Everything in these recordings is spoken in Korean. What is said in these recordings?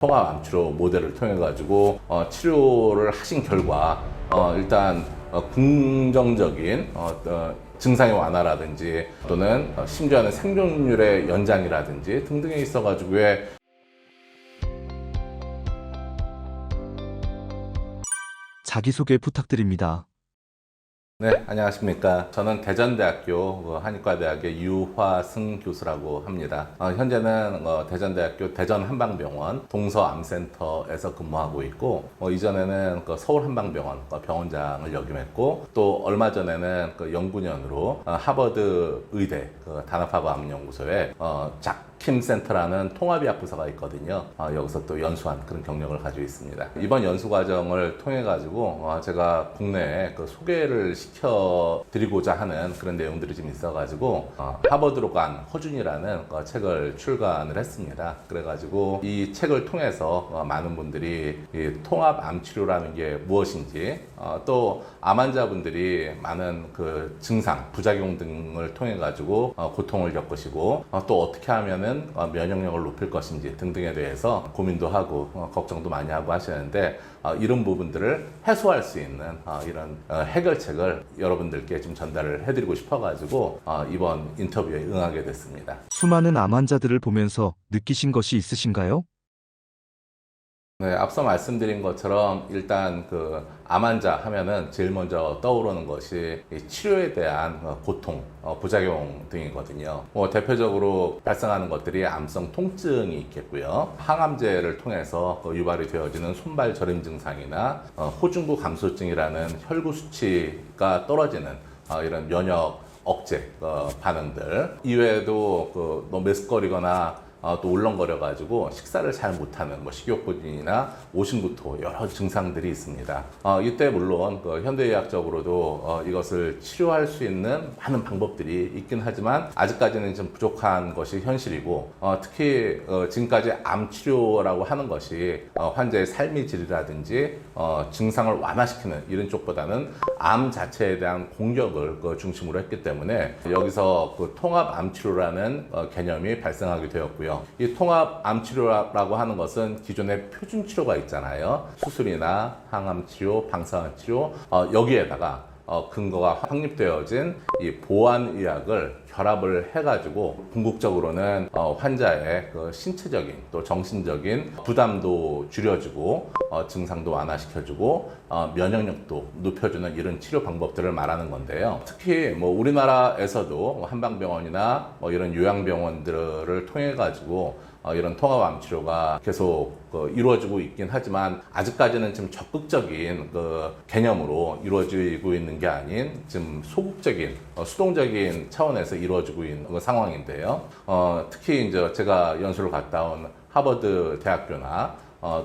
통합 암치료 모델을 통해 가지고 치료를 하신 결과 일단 긍정적인 증상의 완화라든지 또는 심지어는 생존율의 연장이라든지 등등에 있어 가지고의 자기소개 부탁드립니다. 네, 안녕하십니까. 저는 대전대학교 한의과대학의 유화승 교수라고 합니다. 현재는 대전대학교 대전한방병원 동서암센터에서 근무하고 있고, 이전에는 서울한방병원 병원장을 역임했고, 또 얼마 전에는 연구년으로 하버드 의대 다나파암연구소에 킴 센터라는 통합의학 부서가 있거든요. 여기서 또 연수한 그런 경력을 가지고 있습니다. 이번 연수 과정을 통해 가지고 제가 국내에 소개를 시켜 드리고자 하는 그런 내용들이 좀 있어 가지고 하버드로 간 허준이라는 책을 출간을 했습니다. 그래 가지고 이 책을 통해서 많은 분들이 이 통합 암 치료라는 게 무엇인지 또 암 환자분들이 많은 그 증상, 부작용 등을 통해 가지고 고통을 겪으시고 또 어떻게 하면은 면역력을 높일 것인지 등등에 대해서 고민도 하고 걱정도 많이 하고 하시는데 이런 부분들을 해소할 수 있는 이런 해결책을 여러분들께 좀 전달을 해드리고 싶어가지고 이번 인터뷰에 응하게 됐습니다. 수많은 암 환자들을 보면서 느끼신 것이 있으신가요? 네, 앞서 말씀드린 것처럼 일단 암 환자 하면은 제일 먼저 떠오르는 것이 이 치료에 대한 고통, 부작용 등이거든요. 대표적으로 발생하는 것들이 암성 통증이 있겠고요. 항암제를 통해서 유발이 되어지는 손발 저림 증상이나 호중구 감소증이라는 혈구 수치가 떨어지는 이런 면역 억제 반응들 이외에도 너무 메스꺼리거나 또 울렁거려가지고 식사를 잘 못하는 식욕부진이나 오심구토 여러 증상들이 있습니다. 이때 물론 현대의학적으로도 이것을 치료할 수 있는 많은 방법들이 있긴 하지만 아직까지는 좀 부족한 것이 현실이고 특히 지금까지 암 치료라고 하는 것이 환자의 삶의 질이라든지 증상을 완화시키는 이런 쪽보다는 암 자체에 대한 공격을 중심으로 했기 때문에 여기서 통합 암 치료라는 개념이 발생하게 되었고요. 이 통합 암 치료라고 하는 것은 기존의 표준 치료가 있잖아요. 수술이나 항암 치료, 방사선 치료 여기에다가 근거가 확립되어진 이 보완의학을 결합을 해가지고 궁극적으로는 환자의 신체적인 또 정신적인 부담도 줄여주고 증상도 완화시켜주고 면역력도 높여주는 이런 치료 방법들을 말하는 건데요. 특히 우리나라에서도 한방병원이나 이런 요양병원들을 통해 가지고 이런 통합암 치료가 계속 이루어지고 있긴 하지만 아직까지는 좀 적극적인 개념으로 이루어지고 있는 게 아닌 좀 소극적인 수동적인 차원에서 이루어지고 있는 상황인데요. 특히 이제 제가 연수를 갔다 온 하버드 대학교나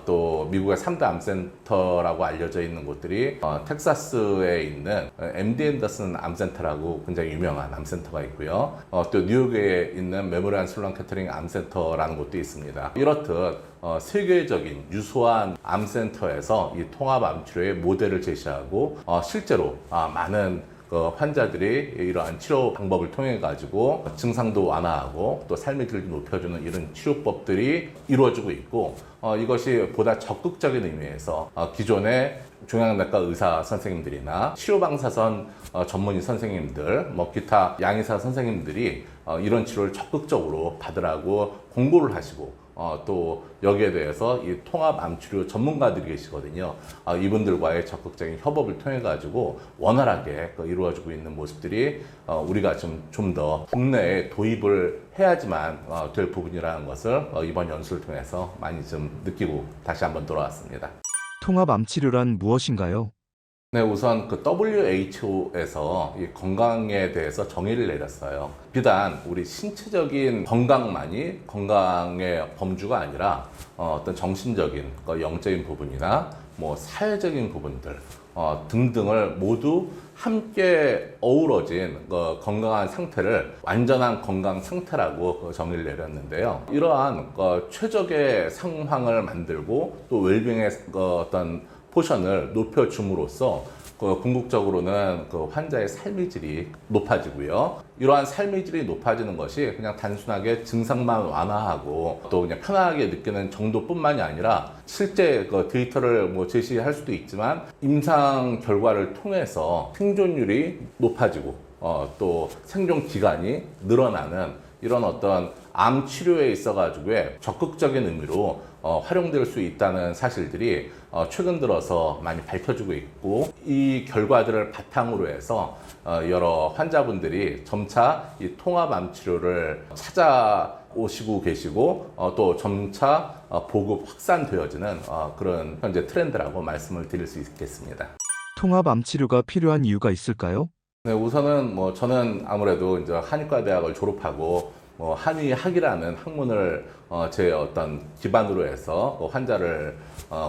또 미국의 3대 암센터라고 알려져 있는 곳들이 텍사스에 있는 MD 앤더슨 암센터라고 굉장히 유명한 암센터가 있고요. 또 뉴욕에 있는 메모리얼 슬론 캐터링 암센터라는 곳도 있습니다. 이렇듯 세계적인 유수한 암센터에서 이 통합 암치료의 모델을 제시하고 실제로 많은 환자들이 이러한 치료 방법을 통해 가지고 증상도 완화하고 또 삶의 질도 높여주는 이런 치료법들이 이루어지고 있고 이것이 보다 적극적인 의미에서 기존의 종양내과 의사 선생님들이나 치료방사선 전문의 선생님들, 기타 양의사 선생님들이 이런 치료를 적극적으로 받으라고 공고를 하시고 또 여기에 대해서 이 통합 암치료 전문가들이 계시거든요. 이분들과의 적극적인 협업을 통해 가지고 원활하게 이루어지고 있는 모습들이 우리가 좀 더 국내에 도입을 해야지만 될 부분이라는 것을 이번 연수를 통해서 많이 좀 느끼고 다시 한번 돌아왔습니다. 통합 암 치료란 무엇인가요? 네, 우선 WHO에서 이 건강에 대해서 정의를 내렸어요. 비단 우리 신체적인 건강만이 건강의 범주가 아니라 어떤 정신적인 영적인 부분이나 사회적인 부분들 등등을 모두 함께 어우러진 건강한 상태를 완전한 건강 상태라고 정의를 내렸는데요. 이러한 최적의 상황을 만들고 또 웰빙의 어떤 포션을 높여줌으로써 궁극적으로는 그 환자의 삶의 질이 높아지고요. 이러한 삶의 질이 높아지는 것이 그냥 단순하게 증상만 완화하고 또 그냥 편안하게 느끼는 정도뿐만이 아니라 실제 그 데이터를 뭐 제시할 수도 있지만 임상 결과를 통해서 생존율이 높아지고 또 생존 기간이 늘어나는 이런 어떤 암 치료에 있어가지고 적극적인 의미로 활용될 수 있다는 사실들이 최근 들어서 많이 밝혀지고 있고, 이 결과들을 바탕으로 해서 여러 환자분들이 점차 이 통합암 치료를 찾아오시고 계시고 또 점차 보급 확산되어지는 그런 현재 트렌드라고 말씀을 드릴 수 있겠습니다. 통합 암 치료가 필요한 이유가 있을까요? 네, 우선은 뭐 저는 아무래도 이제 한의과 대학을 졸업하고 한의학이라는 학문을 제 어떤 기반으로 해서 환자를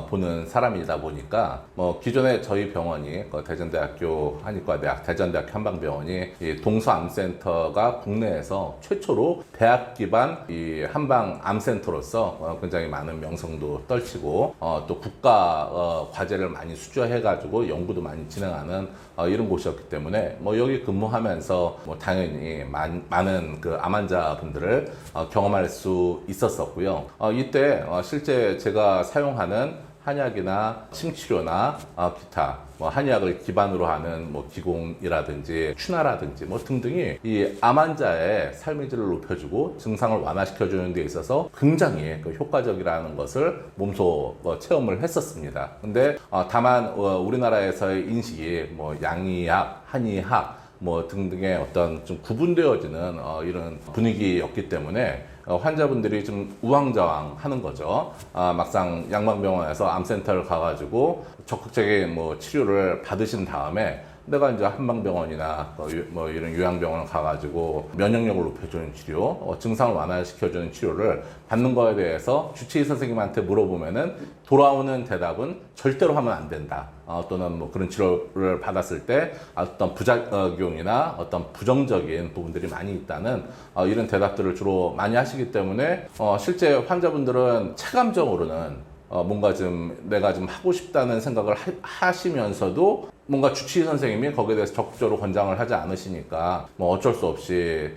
보는 사람이다 보니까 기존에 저희 병원이 대전대학교 한의과대학, 대전대학교 한방병원이 이 동서암센터가 국내에서 최초로 대학 기반 이 한방암센터로서 굉장히 많은 명성도 떨치고 또 국가 과제를 많이 수주해가지고 연구도 많이 진행하는 이런 곳이었기 때문에 여기 근무하면서 당연히 많은 그 암 환자분들을 경험할 수 있었었고요. 이때 실제 제가 사용하는 한약이나 침치료나 기타 한의학을 기반으로 하는 기공이라든지 추나라든지 등등이 이 암 환자의 삶의 질을 높여주고 증상을 완화시켜주는 데 있어서 굉장히 효과적이라는 것을 몸소 체험을 했었습니다. 근데 다만 우리나라에서의 인식이 양의학, 한의학 등등의 어떤 좀 구분되어지는 이런 분위기였기 때문에 환자분들이 좀 우왕좌왕 하는 거죠. 막상 양방병원에서 암센터를 가가지고 적극적인 치료를 받으신 다음에 내가 이제 한방병원이나 이런 요양병원을 가가지고 면역력을 높여주는 치료, 증상을 완화시켜주는 치료를 받는 거에 대해서 주치의 선생님한테 물어보면은 돌아오는 대답은 절대로 하면 안 된다. 또는 그런 치료를 받았을 때 어떤 부작용이나 어떤 부정적인 부분들이 많이 있다는 이런 대답들을 주로 많이 하시기 때문에 실제 환자분들은 체감적으로는 뭔가 좀 내가 좀 하고 싶다는 생각을 하시면서도 뭔가 주치의 선생님이 거기에 대해서 적극적으로 권장을 하지 않으시니까 어쩔 수 없이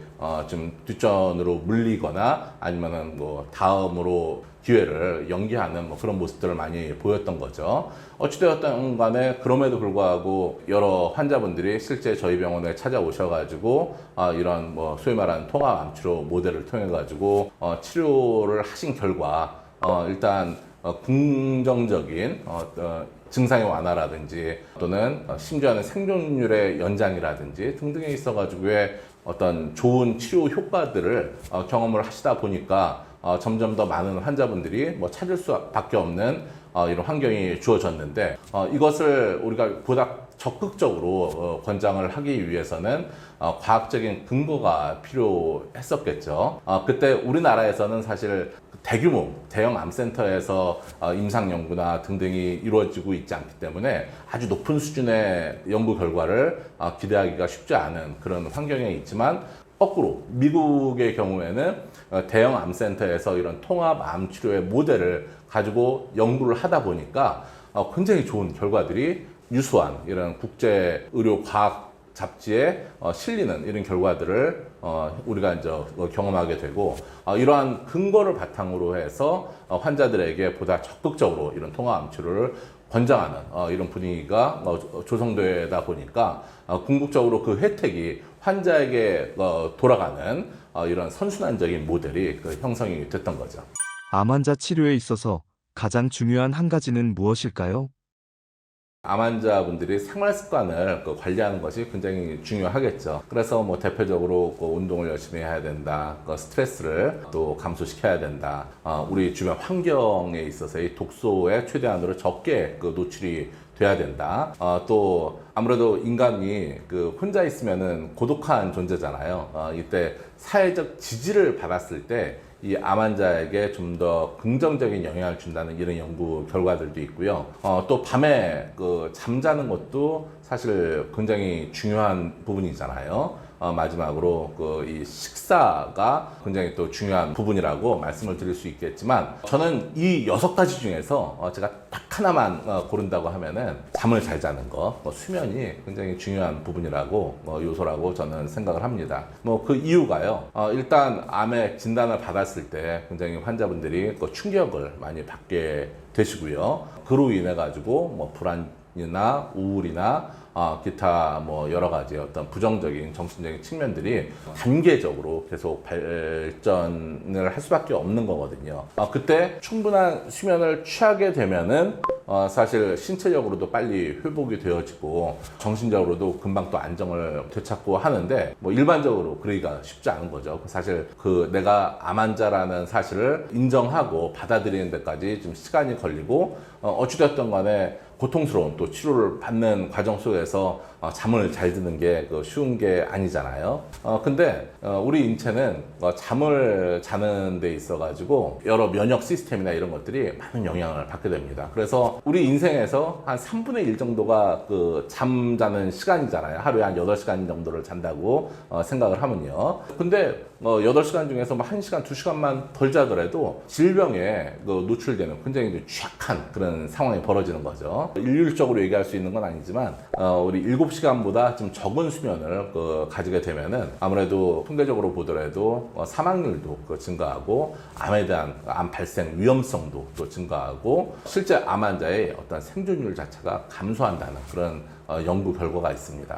좀 뒷전으로 물리거나 아니면은 다음으로 기회를 연기하는 그런 모습들을 많이 보였던 거죠. 어찌되었든 간에 그럼에도 불구하고 여러 환자분들이 실제 저희 병원에 찾아오셔가지고 이런 소위 말하는 통합암 치료 모델을 통해가지고 치료를 하신 결과 일단 긍정적인 증상의 완화라든지 또는 심지어는 생존율의 연장이라든지 등등에 있어가지고의 어떤 좋은 치료 효과들을 경험을 하시다 보니까 점점 더 많은 환자분들이 찾을 수밖에 없는 이런 환경이 주어졌는데 이것을 우리가 보다 적극적으로 권장을 하기 위해서는 과학적인 근거가 필요했었겠죠. 그때 우리나라에서는 사실 대규모 대형 암센터에서 임상 연구나 등등이 이루어지고 있지 않기 때문에 아주 높은 수준의 연구 결과를 기대하기가 쉽지 않은 그런 환경에 있지만, 거꾸로 미국의 경우에는 대형 암센터에서 이런 통합 암 치료의 모델을 가지고 연구를 하다 보니까 굉장히 좋은 결과들이 유수한 이런 국제 의료 과학 잡지에 실리는 이런 결과들을 우리가 이제 경험하게 되고, 이러한 근거를 바탕으로 해서 환자들에게 보다 적극적으로 이런 통합암 치료를 권장하는 이런 분위기가 조성되다 보니까 궁극적으로 그 혜택이 환자에게 돌아가는 이런 선순환적인 모델이 형성이 됐던 거죠. 암 환자 치료에 있어서 가장 중요한 한 가지는 무엇일까요? 암 환자분들이 생활 습관을 관리하는 것이 굉장히 중요하겠죠. 그래서 대표적으로 운동을 열심히 해야 된다, 스트레스를 또 감소시켜야 된다, 우리 주변 환경에 있어서의 독소에 최대한으로 적게 노출이 돼야 된다. 또 아무래도 인간이 혼자 있으면은 고독한 존재잖아요. 이때 사회적 지지를 받았을 때 이 암 환자에게 좀 더 긍정적인 영향을 준다는 이런 연구 결과들도 있고요. 또 밤에 잠자는 것도 사실 굉장히 중요한 부분이잖아요. 마지막으로 이 식사가 굉장히 또 중요한 부분이라고 말씀을 드릴 수 있겠지만, 저는 이 6가지 중에서 제가 딱 하나만 고른다고 하면은 잠을 잘 자는 거, 수면이 굉장히 중요한 부분이라고 요소라고 저는 생각을 합니다. 그 이유가요. 일단 암의 진단을 받았을 때 굉장히 환자분들이 충격을 많이 받게 되시고요. 그로 인해 가지고 불안이나 우울이나 기타 여러 가지 어떤 부정적인 정신적인 측면들이 단계적으로 계속 발전을 할 수밖에 없는 거거든요. 그때 충분한 수면을 취하게 되면은 사실 신체적으로도 빨리 회복이 되어지고 정신적으로도 금방 또 안정을 되찾고 하는데, 일반적으로 그러기가 쉽지 않은 거죠. 사실 내가 암 환자라는 사실을 인정하고 받아들이는 데까지 좀 시간이 걸리고, 어찌됐든 간에 고통스러운 또 치료를 받는 과정 속에서 잠을 잘 드는 게 쉬운 게 아니잖아요. 근데 우리 인체는 잠을 자는 데 있어 가지고 여러 면역 시스템이나 이런 것들이 많은 영향을 받게 됩니다. 그래서 우리 인생에서 한 3분의 1 정도가 잠자는 시간이잖아요. 하루에 한 8시간 정도를 잔다고 생각을 하면요. 근데 8시간 중에서 1시간, 2시간만 덜 자더라도 질병에 노출되는 굉장히 취약한 그런 상황이 벌어지는 거죠. 일률적으로 얘기할 수 있는 건 아니지만, 우리 7시간보다 좀 적은 수면을 가지게 되면은 아무래도 통계적으로 보더라도 사망률도 증가하고, 암에 대한 암 발생 위험성도 또 증가하고, 실제 암 환자의 어떤 생존율 자체가 감소한다는 그런 연구 결과가 있습니다.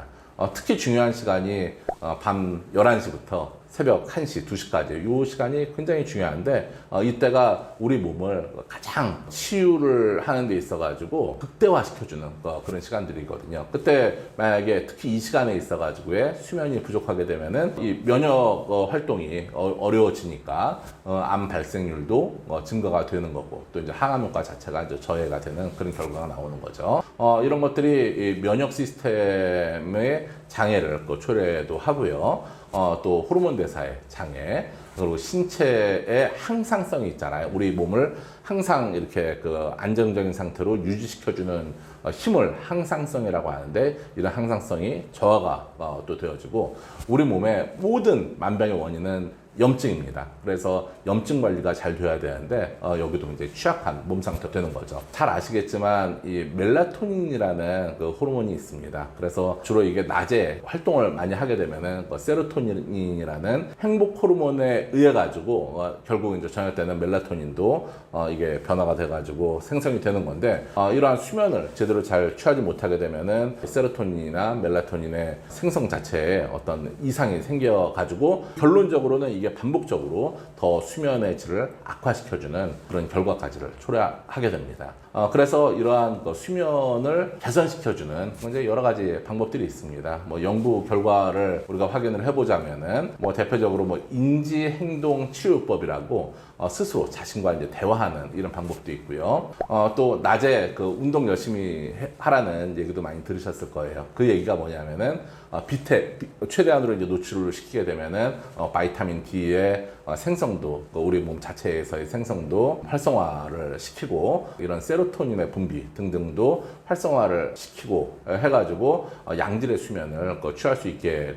특히 중요한 시간이 밤 11시부터 새벽 1시, 2시까지 이 시간이 굉장히 중요한데, 이때가 우리 몸을 가장 치유를 하는 데 있어 가지고 극대화시켜주는 그런 시간들이거든요. 그때 만약에 특히 이 시간에 있어 가지고 수면이 부족하게 되면은 이 면역 활동이 어려워지니까 암 발생률도 증가가 되는 거고, 또 이제 항암 효과 자체가 이제 저해가 되는 그런 결과가 나오는 거죠. 이런 것들이 이 면역 시스템의 장애를 초래도 하고요. 또 호르몬 대사의 장애, 그리고 신체의 항상성이 있잖아요. 우리 몸을 항상 이렇게 안정적인 상태로 유지시켜주는 힘을 항상성이라고 하는데, 이런 항상성이 저하가 또 되어지고, 우리 몸의 모든 만병의 원인은 염증입니다. 그래서 염증 관리가 잘 돼야 되는데, 여기도 이제 취약한 몸 상태가 되는 거죠. 잘 아시겠지만 이 멜라토닌이라는 호르몬이 있습니다. 그래서 주로 이게 낮에 활동을 많이 하게 되면은 세로토닌이라는 행복 호르몬에 의해 가지고 결국 이제 저녁 때는 멜라토닌도 이게 변화가 돼 가지고 생성이 되는 건데, 이러한 수면을 제대로 잘 취하지 못하게 되면은 세로토닌이나 멜라토닌의 생성 자체에 어떤 이상이 생겨 가지고, 결론적으로는 이게 반복적으로 더 수면의 질을 악화시켜주는 그런 결과까지를 초래하게 됩니다. 그래서 이러한 수면을 개선시켜주는 이제 여러 가지 방법들이 있습니다. 연구 결과를 우리가 확인을 해보자면은 대표적으로 인지행동치유법이라고 스스로 자신과 이제 대화하는 이런 방법도 있고요. 또 낮에 운동 열심히 하라는 얘기도 많이 들으셨을 거예요. 그 얘기가 뭐냐면은 빛에 최대한으로 이제 노출을 시키게 되면은 바이타민 D의 생성도, 우리 몸 자체에서의 생성도 활성화를 시키고, 이런 세로토닌의 분비 등등도 활성화를 시키고 해가지고 양질의 수면을 취할 수 있게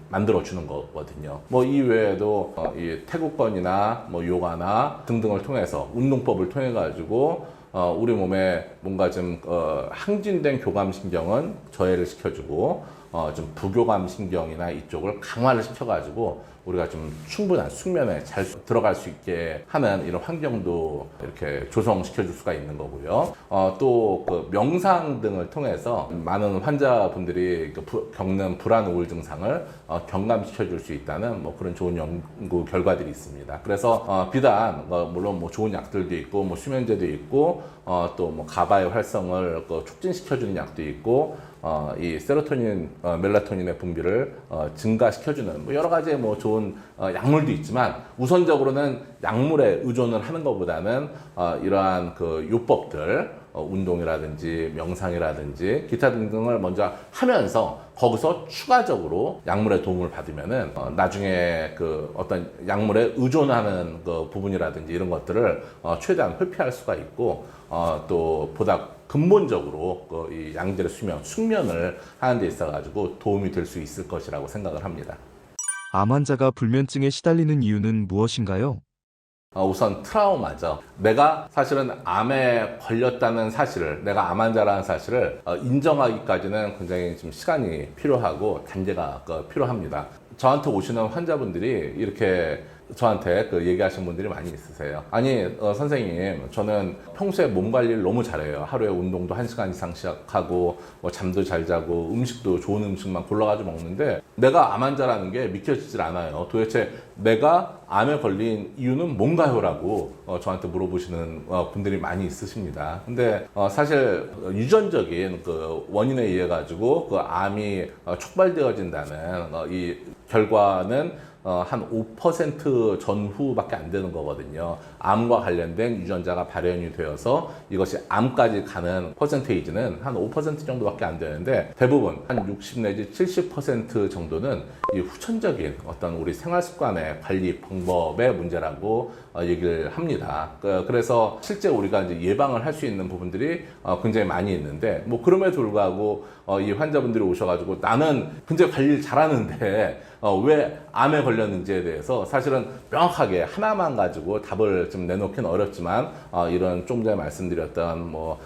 만들어 주는 거거든요. 이 외에도 이 태국권이나 요가나 등등을 통해서 운동법을 통해 가지고 우리 몸에 뭔가 좀 항진된 교감신경은 저해를 시켜주고, 좀 부교감 신경이나 이쪽을 강화를 시켜가지고 우리가 좀 충분한 숙면에 잘 들어갈 수 있게 하는 이런 환경도 이렇게 조성시켜 줄 수가 있는 거고요. 또 명상 등을 통해서 많은 환자분들이 겪는 불안 우울 증상을 경감시켜 줄 수 있다는 그런 좋은 연구 결과들이 있습니다. 그래서 비단 물론 좋은 약들도 있고 수면제도 있고, 또 가바의 활성을 촉진시켜 주는 약도 있고, 이 세로토닌, 멜라토닌의 분비를 증가시켜주는 여러 가지의 좋은 약물도 있지만, 우선적으로는 약물에 의존을 하는 것보다는 이러한 요법들, 운동이라든지 명상이라든지 기타 등등을 먼저 하면서 거기서 추가적으로 약물의 도움을 받으면은 나중에 어떤 약물에 의존하는 부분이라든지 이런 것들을 최대한 회피할 수가 있고, 또 보다 근본적으로 이 양질의 숙면을 하는 데 있어 가지고 도움이 될 수 있을 것이라고 생각을 합니다. 암 환자가 불면증에 시달리는 이유는 무엇인가요? 우선 트라우마죠. 내가 사실은 암에 걸렸다는 사실을, 내가 암 환자라는 사실을 인정하기까지는 굉장히 좀 시간이 필요하고 단계가 필요합니다. 저한테 오시는 환자분들이 이렇게 저한테 얘기하신 분들이 많이 있으세요. 아니, 선생님, 저는 평소에 몸 관리를 너무 잘해요. 하루에 운동도 1시간 이상씩 하고, 뭐 잠도 잘 자고, 음식도 좋은 음식만 골라가지고 먹는데, 내가 암 환자라는 게 믿겨지질 않아요. 도대체 내가 암에 걸린 이유는 뭔가요? 라고 저한테 물어보시는 분들이 많이 있으십니다. 근데 사실 유전적인 원인에 의해 가지고 암이 촉발되어진다는 이 결과는 한 5% 전후밖에 안 되는 거거든요. 암과 관련된 유전자가 발현이 되어서 이것이 암까지 가는 퍼센테이지는 한 5% 정도밖에 안 되는데, 대부분 한 60 내지 70% 정도는 이 후천적인 어떤 우리 생활 습관의 관리 방법의 문제라고 얘기를 합니다. 그래서 실제 우리가 이제 예방을 할 수 있는 부분들이 굉장히 많이 있는데, 뭐 그럼에도 불구하고 이 환자분들이 오셔가지고 나는 굉장히 관리를 잘하는데 왜 암에 걸렸는지에 대해서 사실은 명확하게 하나만 가지고 답을 좀 내놓기는 어렵지만, 이런 좀 전에 말씀드렸던 뭐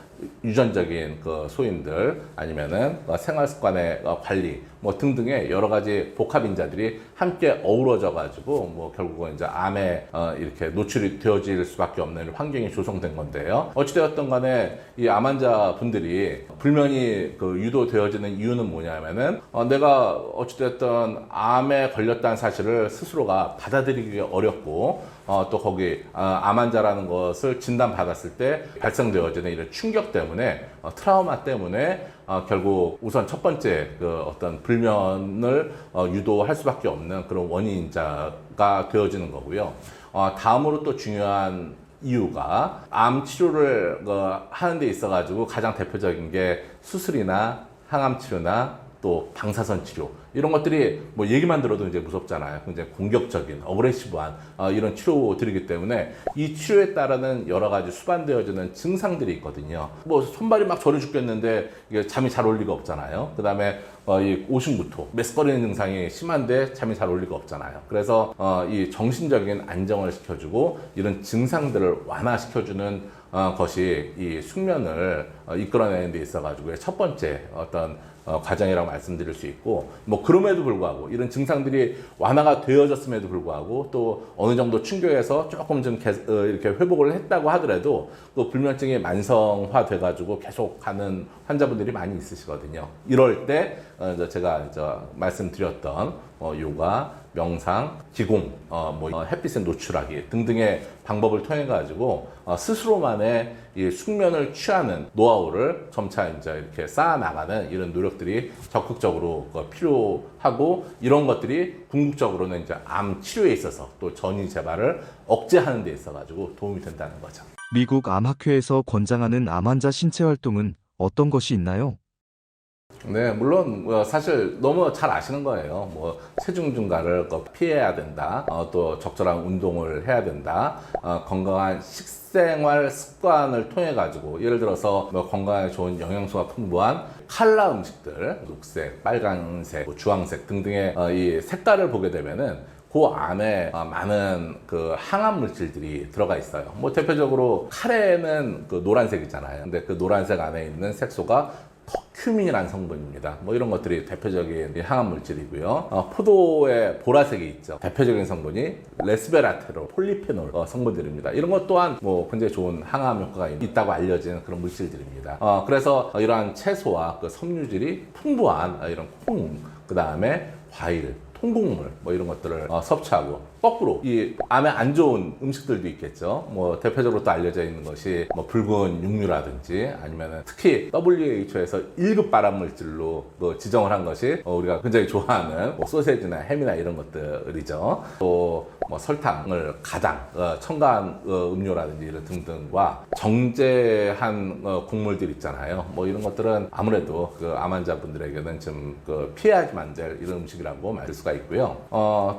유전적인 소인들, 아니면은 생활 습관의 관리 뭐 등등의 여러 가지 복합 인자들이 함께 어우러져 가지고 뭐 결국은 이제 암에 이렇게 노출이 되어질 수밖에 없는 환경이 조성된 건데요. 어찌되었던 간에 이 암 환자 분들이 불면이 유도되어지는 이유는 뭐냐면은 내가 어찌되었던 암에 걸렸다는 사실을 스스로가 받아들이기 어렵고, 또 거기 암 환자라는 것을 진단받았을 때 발생되어지는 이런 충격 때문에, 트라우마 때문에 결국 우선 첫 번째 어떤 불면을 유도할 수밖에 없는 그런 원인자가 되어지는 거고요. 다음으로 또 중요한 이유가, 암 치료를 하는 데 있어 가지고 가장 대표적인 게 수술이나 항암 치료나 또 방사선 치료, 이런 것들이 뭐 얘기만 들어도 이제 무섭잖아요. 굉장히 공격적인, 어그레시브한 이런 치료들이기 때문에 이 치료에 따르는 여러 가지 수반되어지는 증상들이 있거든요. 뭐 손발이 막 저려 죽겠는데 이게 잠이 잘 올 리가 없잖아요. 그 다음에 이 오심부터 메스꺼리는 증상이 심한데 잠이 잘 올 리가 없잖아요. 그래서 이 정신적인 안정을 시켜주고 이런 증상들을 완화시켜주는 것이 이 숙면을 이끌어내는 데 있어가지고 첫 번째 어떤 과정이라고 말씀드릴 수 있고, 뭐 그럼에도 불구하고 이런 증상들이 완화가 되어졌음에도 불구하고 또 어느 정도 충격에서 조금 좀 이렇게 회복을 했다고 하더라도 또 불면증이 만성화 돼가지고 계속 가는 환자분들이 많이 있으시거든요. 이럴 때 제가 말씀드렸던 요가, 명상, 기공, 햇빛에 노출하기 등등의 방법을 통해 가지고 스스로만의 이 숙면을 취하는 노하우를 점차 이제 이렇게 쌓아 나가는 이런 노력들이 적극적으로 필요하고, 이런 것들이 궁극적으로는 이제 암 치료에 있어서 또 전이 재발을 억제하는 데 있어 가지고 도움이 된다는 거죠. 미국 암학회에서 권장하는 암 환자 신체 활동은 어떤 것이 있나요? 네, 물론 사실 너무 잘 아시는 거예요. 뭐 체중 증가를 피해야 된다. 또 적절한 운동을 해야 된다. 건강한 식생활 습관을 통해 가지고, 예를 들어서 뭐 건강에 좋은 영양소가 풍부한 칼라 음식들, 녹색, 빨간색, 뭐 주황색 등등의 이 색깔을 보게 되면은 그 안에 많은 항암 물질들이 들어가 있어요. 뭐 대표적으로 카레는 노란색이잖아요. 근데 그 노란색 안에 있는 색소가 커큐민이라는 성분입니다. 뭐 이런 것들이 대표적인 항암 물질이고요. 포도의 보라색이 있죠. 대표적인 성분이 레스베라트로, 폴리페놀 성분들입니다. 이런 것 또한 뭐 굉장히 좋은 항암 효과가 있다고 알려진 그런 물질들입니다. 그래서 이러한 채소와 섬유질이 풍부한 이런 콩, 그 다음에 과일, 통곡물 뭐 이런 것들을 섭취하고, 거꾸로 이 암에 안 좋은 음식들도 있겠죠. 뭐 대표적으로 또 알려져 있는 것이 뭐 붉은 육류라든지, 아니면은 특히 WHO에서 1급 발암물질로 지정을 한 것이 우리가 굉장히 좋아하는 뭐 소세지나 햄이나 이런 것들이죠. 또 뭐 설탕을 가장 첨가한 음료라든지 이런 등등과 정제한 곡물들 있잖아요. 뭐 이런 것들은 아무래도 암 환자분들에게는 좀 피해야지만 될 이런 음식이라고 말할 수가 있고요.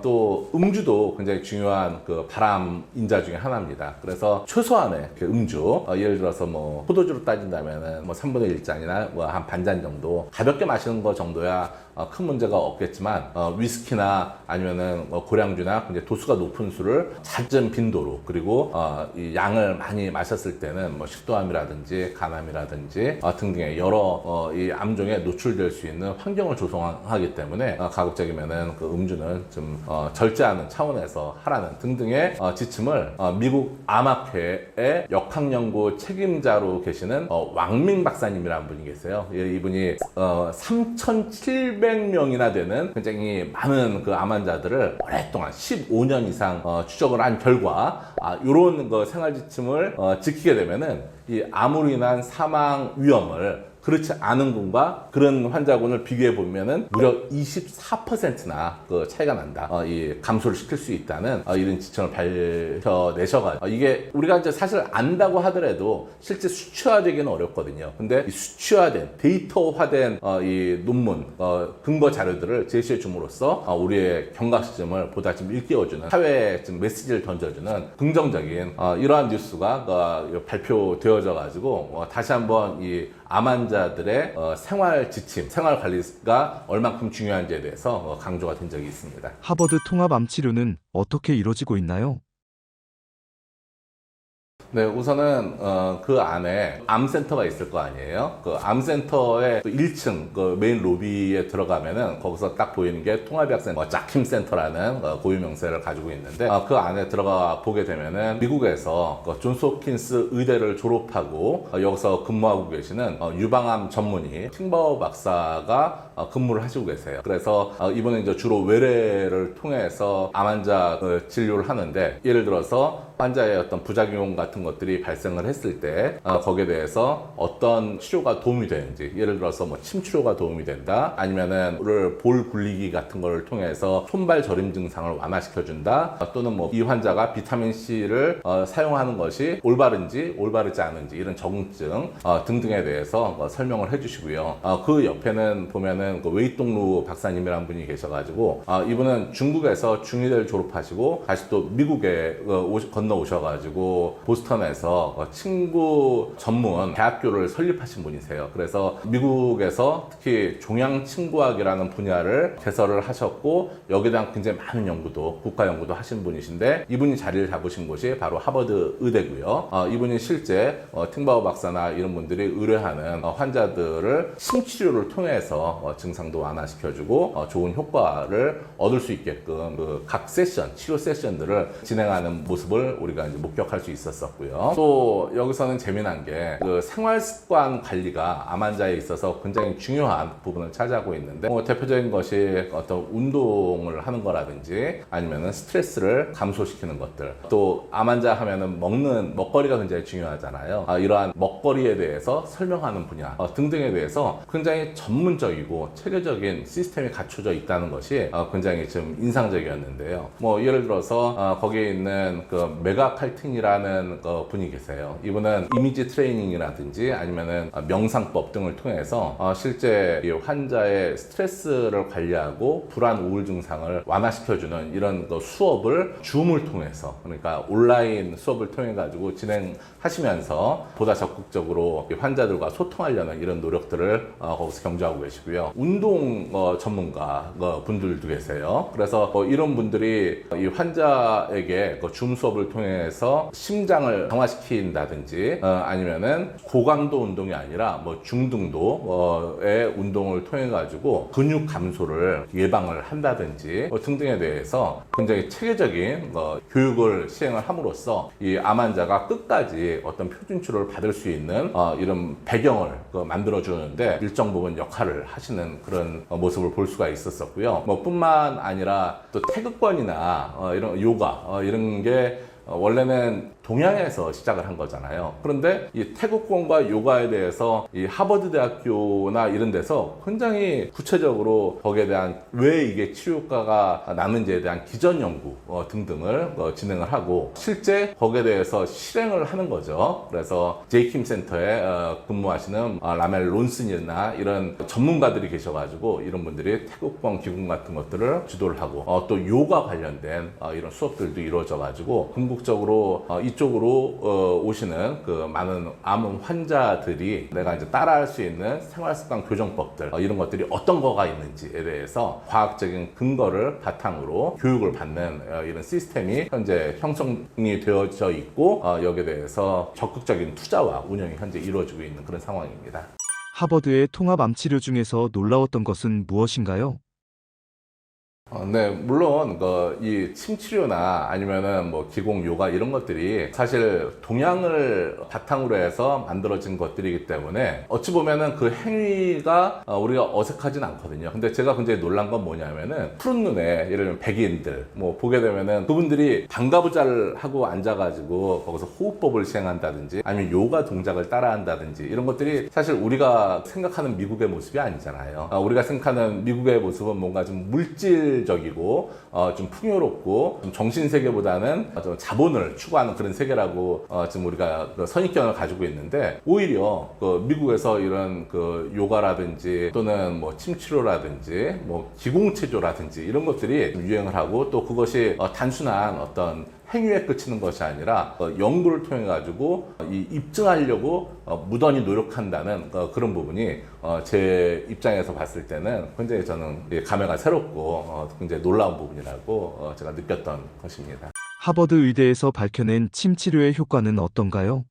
또 음주도 음주도 굉장히 중요한 그 발암 인자 중에 하나입니다. 그래서 최소한의 그 음주, 예를 들어서 뭐 포도주로 따진다면은 뭐 3분의 1잔이나 뭐 한 반잔 정도 가볍게 마시는 거 정도야 큰 문제가 없겠지만 위스키나 아니면은 고량주나 굉장히 도수가 높은 술을 잦은 빈도로 그리고 이 양을 많이 마셨을 때는 뭐 식도암이라든지 간암이라든지 등등의 여러 이 암종에 노출될 수 있는 환경을 조성하기 때문에 가급적이면은 그 음주는 좀 절제하는 차원에서 하라는 등등의 지침을 미국 암학회의 역학연구 책임자로 계시는 왕밍 박사님이라는 분이 계세요. 이분이 3,700명이나 되는 굉장히 많은 그 암 환자들을 오랫동안 15년 이상 추적을 한 결과 이런 그 생활 지침을 지키게 되면은 이 암으로 인한 사망 위험을 그렇지 않은 분과 그런 환자군을 비교해 보면은 무려 24%나 그 차이가 난다. 이 감소를 시킬 수 있다는 이런 지침을 밝혀내셔가지고 이게 우리가 이제 사실 안다고 하더라도 실제 수치화되기는 어렵거든요. 근데 이 수치화된 데이터화된 이 논문 근거 자료들을 제시해 줌으로써 우리의 경각심을 보다 좀 일깨워주는 사회에 좀 메시지를 던져주는 긍정적인 이러한 뉴스가 발표되어져 가지고 다시 한번 이 암 환자들의 생활 지침, 생활 관리가 얼만큼 중요한지에 대해서 강조가 된 적이 있습니다. 하버드 통합암 치료는 어떻게 이루어지고 있나요? 네, 우선은 그 안에 암센터가 있을 거 아니에요. 그 암센터의 1층 그 메인 로비에 들어가면은 거기서 딱 보이는 게 통합의학센터 짝힘 센터라는 고유 명세를 가지고 있는데 그 안에 들어가 보게 되면은 미국에서 존스 홉킨스 의대를 졸업하고 여기서 근무하고 계시는 유방암 전문의 팅바우 박사가 근무를 하시고 계세요. 그래서 이번에 이제 주로 외래를 통해서 암 환자 진료를 하는데 예를 들어서 환자의 어떤 부작용 같은 것들이 발생을 했을 때 거기에 대해서 어떤 치료가 도움이 되는지 예를 들어서 뭐 침 치료가 도움이 된다 아니면은 볼 굴리기 같은 걸 통해서 손발 저림 증상을 완화시켜 준다 또는 뭐 이 환자가 비타민 C를 사용하는 것이 올바른지 올바르지 않은지 이런 적응증 등등에 대해서 설명을 해주시고요. 그 옆에는 보면은 그 웨이동루 박사님이라는 분이 계셔가지고 이분은 중국에서 중의대를 졸업하시고 다시 또 미국에 건너 오셔가지고 보스턴에서 친구 전문 대학교를 설립하신 분이세요. 그래서 미국에서 특히 종양친구학이라는 분야를 개설을 하셨고 여기에 대한 굉장히 많은 연구도 국가 연구도 하신 분이신데 이분이 자리를 잡으신 곳이 바로 하버드 의대고요. 이분이 실제 팅바우 박사나 이런 분들이 의뢰하는 환자들을 심치료를 통해서 증상도 완화시켜주고 좋은 효과를 얻을 수 있게끔 그 각 세션, 치료 세션들을 진행하는 모습을 우리가 이제 목격할 수 있었고요. 또 여기서는 재미난 게 그 생활 습관 관리가 암 환자에 있어서 굉장히 중요한 부분을 차지하고 있는데 대표적인 것이 어떤 운동을 하는 거라든지 아니면은 스트레스를 감소시키는 것들 또 암 환자 하면은 먹는 먹거리가 굉장히 중요하잖아요. 이러한 먹거리에 대해서 설명하는 분야 등등에 대해서 굉장히 전문적이고 체계적인 시스템이 갖춰져 있다는 것이 굉장히 좀 인상적이었는데요. 뭐 예를 들어서 거기에 있는 그 메가 칼틴이라는 분이 계세요. 이분은 이미지 트레이닝이라든지 아니면은 명상법 등을 통해서 실제 이 환자의 스트레스를 관리하고 불안 우울 증상을 완화시켜주는 이런 수업을 줌을 통해서 그러니까 온라인 수업을 통해 가지고 진행하시면서 보다 적극적으로 환자들과 소통하려는 이런 노력들을 거기서 경주하고 계시고요. 운동 전문가 분들도 계세요. 그래서 이런 분들이 이 환자에게 줌 수업을 통해서 심장을 강화시킨다든지 아니면은 고강도 운동이 아니라 뭐 중등도의 운동을 통해 가지고 근육 감소를 예방을 한다든지 등등에 대해서 굉장히 체계적인 교육을 시행을 함으로써 이 암 환자가 끝까지 어떤 표준치료를 받을 수 있는 이런 배경을 만들어 주는데 일정 부분 역할을 하시는 그런 모습을 볼 수가 있었고요. 뭐 뿐만 아니라 또 태극권이나 이런 요가 이런 게 원래는 동양에서 시작을 한 거잖아요. 그런데 이 태국권과 요가에 대해서 이 하버드 대학교나 이런 데서 굉장히 구체적으로 거기에 대한 왜 이게 치료 효과가 나는지에 대한 기전 연구 등등을 진행을 하고 실제 거기에 대해서 실행을 하는 거죠. 그래서 제이킴 센터에 근무하시는 라멜 론슨이나 이런 전문가들이 계셔가지고 이런 분들이 태국권 기금 같은 것들을 주도를 하고 또 요가 관련된 이런 수업들도 이루어져가지고 궁극적으로 이쪽으로 오시는 그 많은 암 환자들이 내가 이제 따라할 수 있는 생활습관 교정법들 이런 것들이 어떤 거가 있는지에 대해서 과학적인 근거를 바탕으로 교육을 받는 이런 시스템이 현재 형성이 되어져 있고 여기에 대해서 적극적인 투자와 운영이 현재 이루어지고 있는 그런 상황입니다. 하버드의 통합 암 치료 중에서 놀라웠던 것은 무엇인가요? 네, 물론 이 침치료나 아니면은 뭐 기공 요가 이런 것들이 사실 동양을 바탕으로 해서 만들어진 것들이기 때문에 어찌 보면은 그 행위가 우리가 어색하진 않거든요. 근데 제가 굉장히 놀란 건 뭐냐면은 푸른 눈에 예를 들면 백인들 뭐 보게 되면은 그분들이 방가부자를 하고 앉아가지고 거기서 호흡법을 시행한다든지 아니면 요가 동작을 따라한다든지 이런 것들이 사실 우리가 생각하는 미국의 모습이 아니잖아요. 우리가 생각하는 미국의 모습은 뭔가 좀 물질적이고 좀 풍요롭고 좀 정신 세계보다는 좀 자본을 추구하는 그런 세계라고 지금 우리가 그 선입견을 가지고 있는데 오히려 그 미국에서 이런 그 요가라든지 또는 뭐 침치료라든지 뭐 기공체조라든지 이런 것들이 좀 유행을 하고 또 그것이 단순한 어떤 행위에 그치는 것이 아니라 연구를 통해 가지고 입증하려고 무던히 노력한다는 그런 부분이 제 입장에서 봤을 때는 굉장히 저는 감회가 새롭고 굉장히 놀라운 부분이라고 제가 느꼈던 것입니다. 하버드 의대에서 밝혀낸 침 치료의 효과는 어떤가요?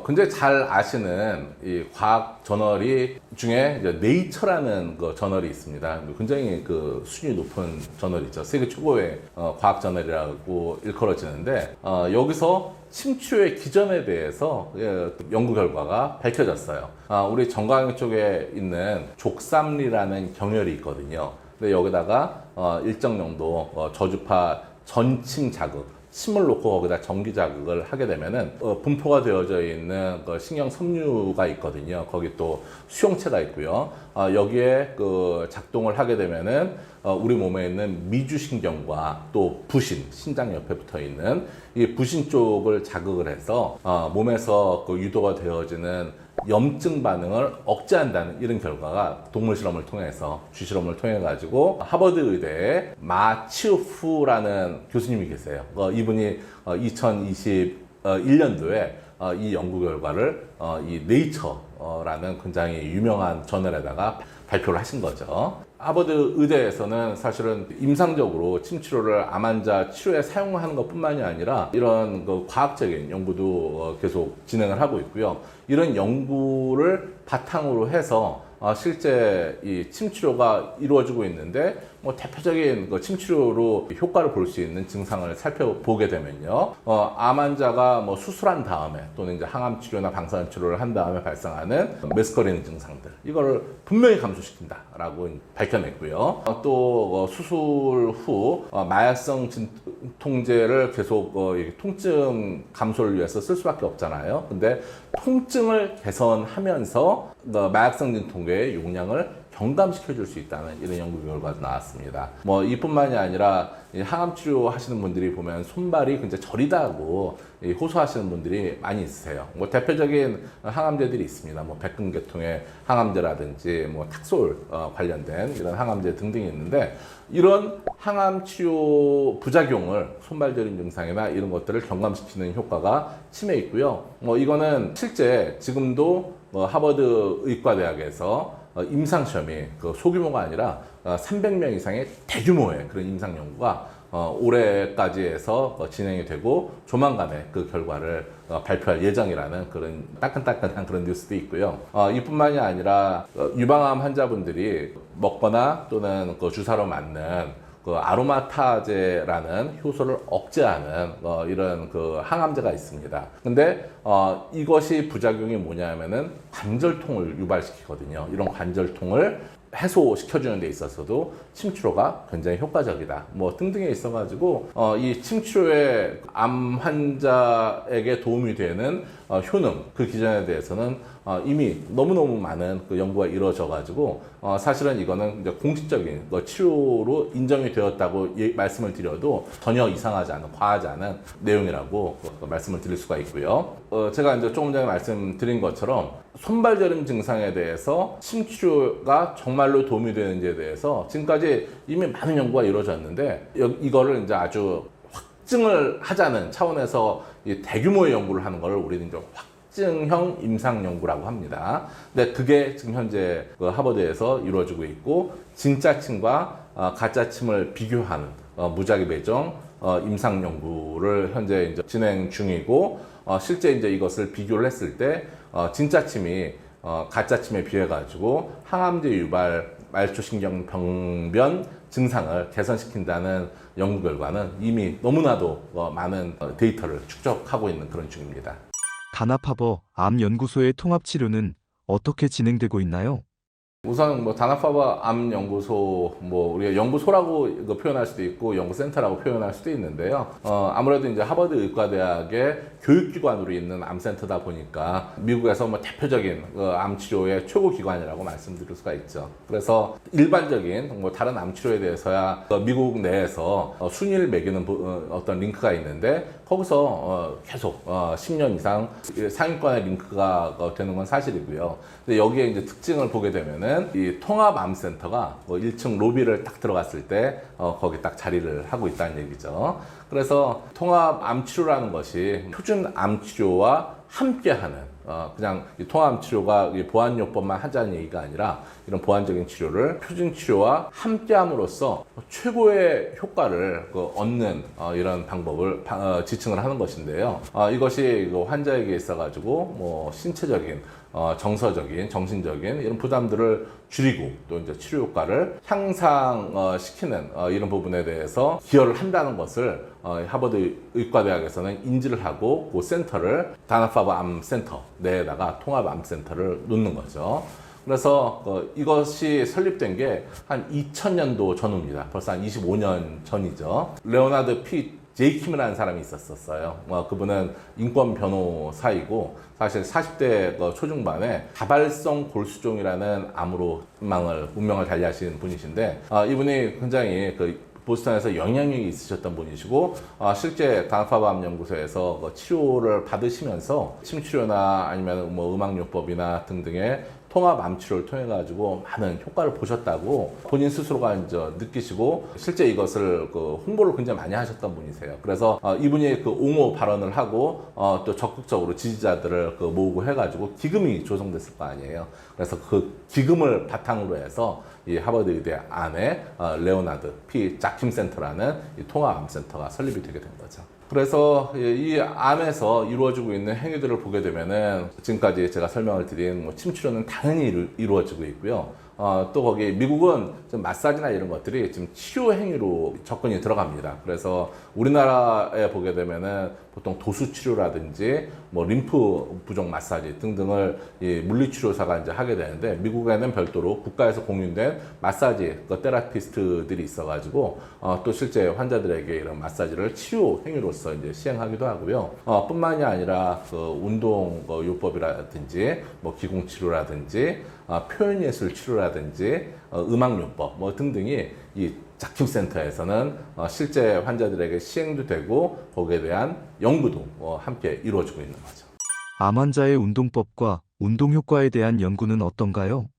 굉장히 잘 아시는 이 과학 저널이 중에 이제 네이처라는 그 저널이 있습니다. 굉장히 그 수준이 높은 저널이죠. 세계 최고의 과학 저널이라고 일컬어지는데 여기서 침치료의 기전에 대해서 연구 결과가 밝혀졌어요. 우리 정강이 쪽에 있는 족삼리라는 경혈이 있거든요. 근데 여기다가 일정 정도 저주파 전침 자극 침을 놓고 거기다 전기 자극을 하게 되면은 분포가 되어져 있는 그 신경 섬유가 있거든요. 거기 또 수용체가 있고요. 여기에 그 작동을 하게 되면은 우리 몸에 있는 미주신경과 또 부신, 신장 옆에 붙어 있는 이 부신 쪽을 자극을 해서 몸에서 그 유도가 되어지는 염증 반응을 억제한다는 이런 결과가 동물 실험을 통해서 쥐실험을 통해 가지고 하버드 의대에 마치우프라는 교수님이 계세요. 이분이 2021년도에 이 연구 결과를 이 네이처라는 굉장히 유명한 저널에다가 발표를 하신 거죠. 하버드 의대에서는 사실은 임상적으로 침치료를 암 환자 치료에 사용하는 것뿐만이 아니라 이런 그 과학적인 연구도 계속 진행을 하고 있고요. 이런 연구를 바탕으로 해서 실제 이 침치료가 이루어지고 있는데 뭐 대표적인 그 침치료로 효과를 볼 수 있는 증상을 살펴보게 되면요. 암 환자가 뭐 수술한 다음에 또는 이제 항암 치료나 방사선 치료를 한 다음에 발생하는 메스꺼리는 증상들 이거를 분명히 감소시킨다라고 밝혀냈고요. 또 수술 후 마약성 진통제를 계속 통증 감소를 위해서 쓸 수밖에 없잖아요. 근데 통증을 개선하면서 마약성 진통제의 용량을 경감시켜 줄 수 있다는 이런 연구 결과도 나왔습니다. 뭐 이뿐만이 아니라 항암 치료 하시는 분들이 보면 손발이 굉장히 저리다고 호소하시는 분들이 많이 있으세요. 뭐 대표적인 항암제들이 있습니다. 뭐 백근계통의 항암제라든지 뭐 탁솔 관련된 이런 항암제 등등이 있는데 이런 항암 치료 부작용을 손발 저림 증상이나 이런 것들을 경감시키는 효과가 치매에 있고요. 뭐 이거는 실제 지금도 하버드 의과대학에서 임상시험이 그 소규모가 아니라 300명 이상의 대규모의 그런 임상 연구가 올해까지 해서 진행이 되고 조만간에 그 결과를 발표할 예정이라는 그런 따끈따끈한 그런 뉴스도 있고요. 이뿐만이 아니라 유방암 환자분들이 먹거나 또는 그 주사로 맞는 그 아로마타제라는 효소를 억제하는 이런 그 항암제가 있습니다. 근데 이것이 부작용이 뭐냐면은 관절통을 유발시키거든요. 이런 관절통을 해소시켜주는 데 있어서도 침치료가 굉장히 효과적이다. 뭐 등등에 있어가지고 이 침치료의 암 환자에게 도움이 되는 효능 그 기전에 대해서는 이미 너무너무 많은 그 연구가 이루어져가지고 사실은 이거는 이제 공식적인 치료로 인정이 되었다고 말씀을 드려도 전혀 이상하지 않은 과하지 않은 내용이라고 말씀을 드릴 수가 있고요. 제가 이제 조금 전에 말씀드린 것처럼 손발저림 증상에 대해서 침치료가 정말로 도움이 되는지에 대해서 지금까지 이미 많은 연구가 이루어졌는데 이거를 이제 아주 확증을 하자는 차원에서 이 대규모의 연구를 하는 걸 우리는 이제 확증형 임상 연구라고 합니다. 근데 그게 지금 현재 그 하버드에서 이루어지고 있고 진짜 침과 가짜 침을 비교하는 무작위 배정 임상 연구를 현재 이제 진행 중이고 실제 이제 이것을 비교를 했을 때 진짜 침이 가짜 침에 비해 가지고 항암제 유발 말초신경 병변 증상을 개선시킨다는 연구 결과는 이미 너무나도 많은 데이터를 축적하고 있는 그런 중입니다. 다나파버 암연구소의 통합치료는 어떻게 진행되고 있나요? 우선 뭐 다나파버 암연구소 뭐 우리가 연구소라고 이거 표현할 수도 있고 연구센터라고 표현할 수도 있는데요. 아무래도 이제 하버드 의과대학의 교육기관으로 있는 암센터다 보니까 미국에서 뭐 대표적인 암 치료의 최고 기관이라고 말씀드릴 수가 있죠. 그래서 일반적인 뭐 다른 암 치료에 대해서야 미국 내에서 순위를 매기는 어떤 링크가 있는데 거기서 계속 10년 이상 상위권의 링크가 되는 건 사실이고요. 근데 여기에 이제 특징을 보게 되면은 이 통합암센터가 1층 로비를 딱 들어갔을 때 거기 딱 자리를 하고 있다는 얘기죠. 그래서 통합암치료라는 것이 표준 암치료와 함께하는 그냥 이 통합암치료가 보안요법만 하자는 얘기가 아니라 이런 보완적인 치료를 표준 치료와 함께함으로써 최고의 효과를 얻는 이런 방법을 지칭을 하는 것인데요. 이것이 환자에게 있어가지고 뭐 신체적인 정서적인, 정신적인 이런 부담들을 줄이고 또 이제 치료 효과를 향상시키는 이런 부분에 대해서 기여를 한다는 것을 하버드 의과대학에서는 인지를 하고 그 센터를 다나파버 암센터 내에다가 통합암센터를 놓는 거죠. 그래서 이것이 설립된 게 한 2000년도 전후입니다. 벌써 한 25년 전이죠. 레오나드 P. 제이킴이라는 사람이 있었어요. 그분은 인권 변호사이고 사실 40대 초중반에 다발성 골수종이라는 암으로 운명을 달리하신 분이신데 이분이 굉장히 보스턴에서 영향력이 있으셨던 분이시고 실제 다나파버 암연구소에서 치료를 받으시면서 침치료나 아니면 뭐 음악요법이나 등등의 통합 암치료를 통해 가지고 많은 효과를 보셨다고 본인 스스로가 이제 느끼시고 실제 이것을 홍보를 굉장히 많이 하셨던 분이세요. 그래서 이분이 옹호 발언을 하고 또 적극적으로 지지자들을 모으고 해가지고 기금이 조성됐을 거 아니에요. 그래서 그 기금을 바탕으로 해서 이 하버드 의대 안에 레오나드 P. 자킴 센터라는 이 통합암센터가 설립이 되게 된 거죠. 그래서 이 암에서 이루어지고 있는 행위들을 보게 되면은 지금까지 제가 설명을 드린 침치료는 당연히 이루어지고 있고요. 또 거기 미국은 좀 마사지나 이런 것들이 지금 치료 행위로 접근이 들어갑니다. 그래서 우리나라에 보게 되면은 보통 도수 치료라든지 뭐 림프 부종 마사지 등등을 이 물리치료사가 이제 하게 되는데 미국에는 별도로 국가에서 공인된 마사지 테라피스트들이 있어가지고 또 실제 환자들에게 이런 마사지를 치료 행위로서 이제 시행하기도 하고요. 뿐만이 아니라 운동 요법이라든지 뭐 기공치료라든지 표현예술 치료라든지 음악요법 뭐 등등이 이 자킴 센터에서는 실제 환자들에게 시행도 되고 거기에 대한 연구도 함께 이루어지고 있는 거죠. 암 환자의 운동법과 운동 효과에 대한 연구는 어떤가요?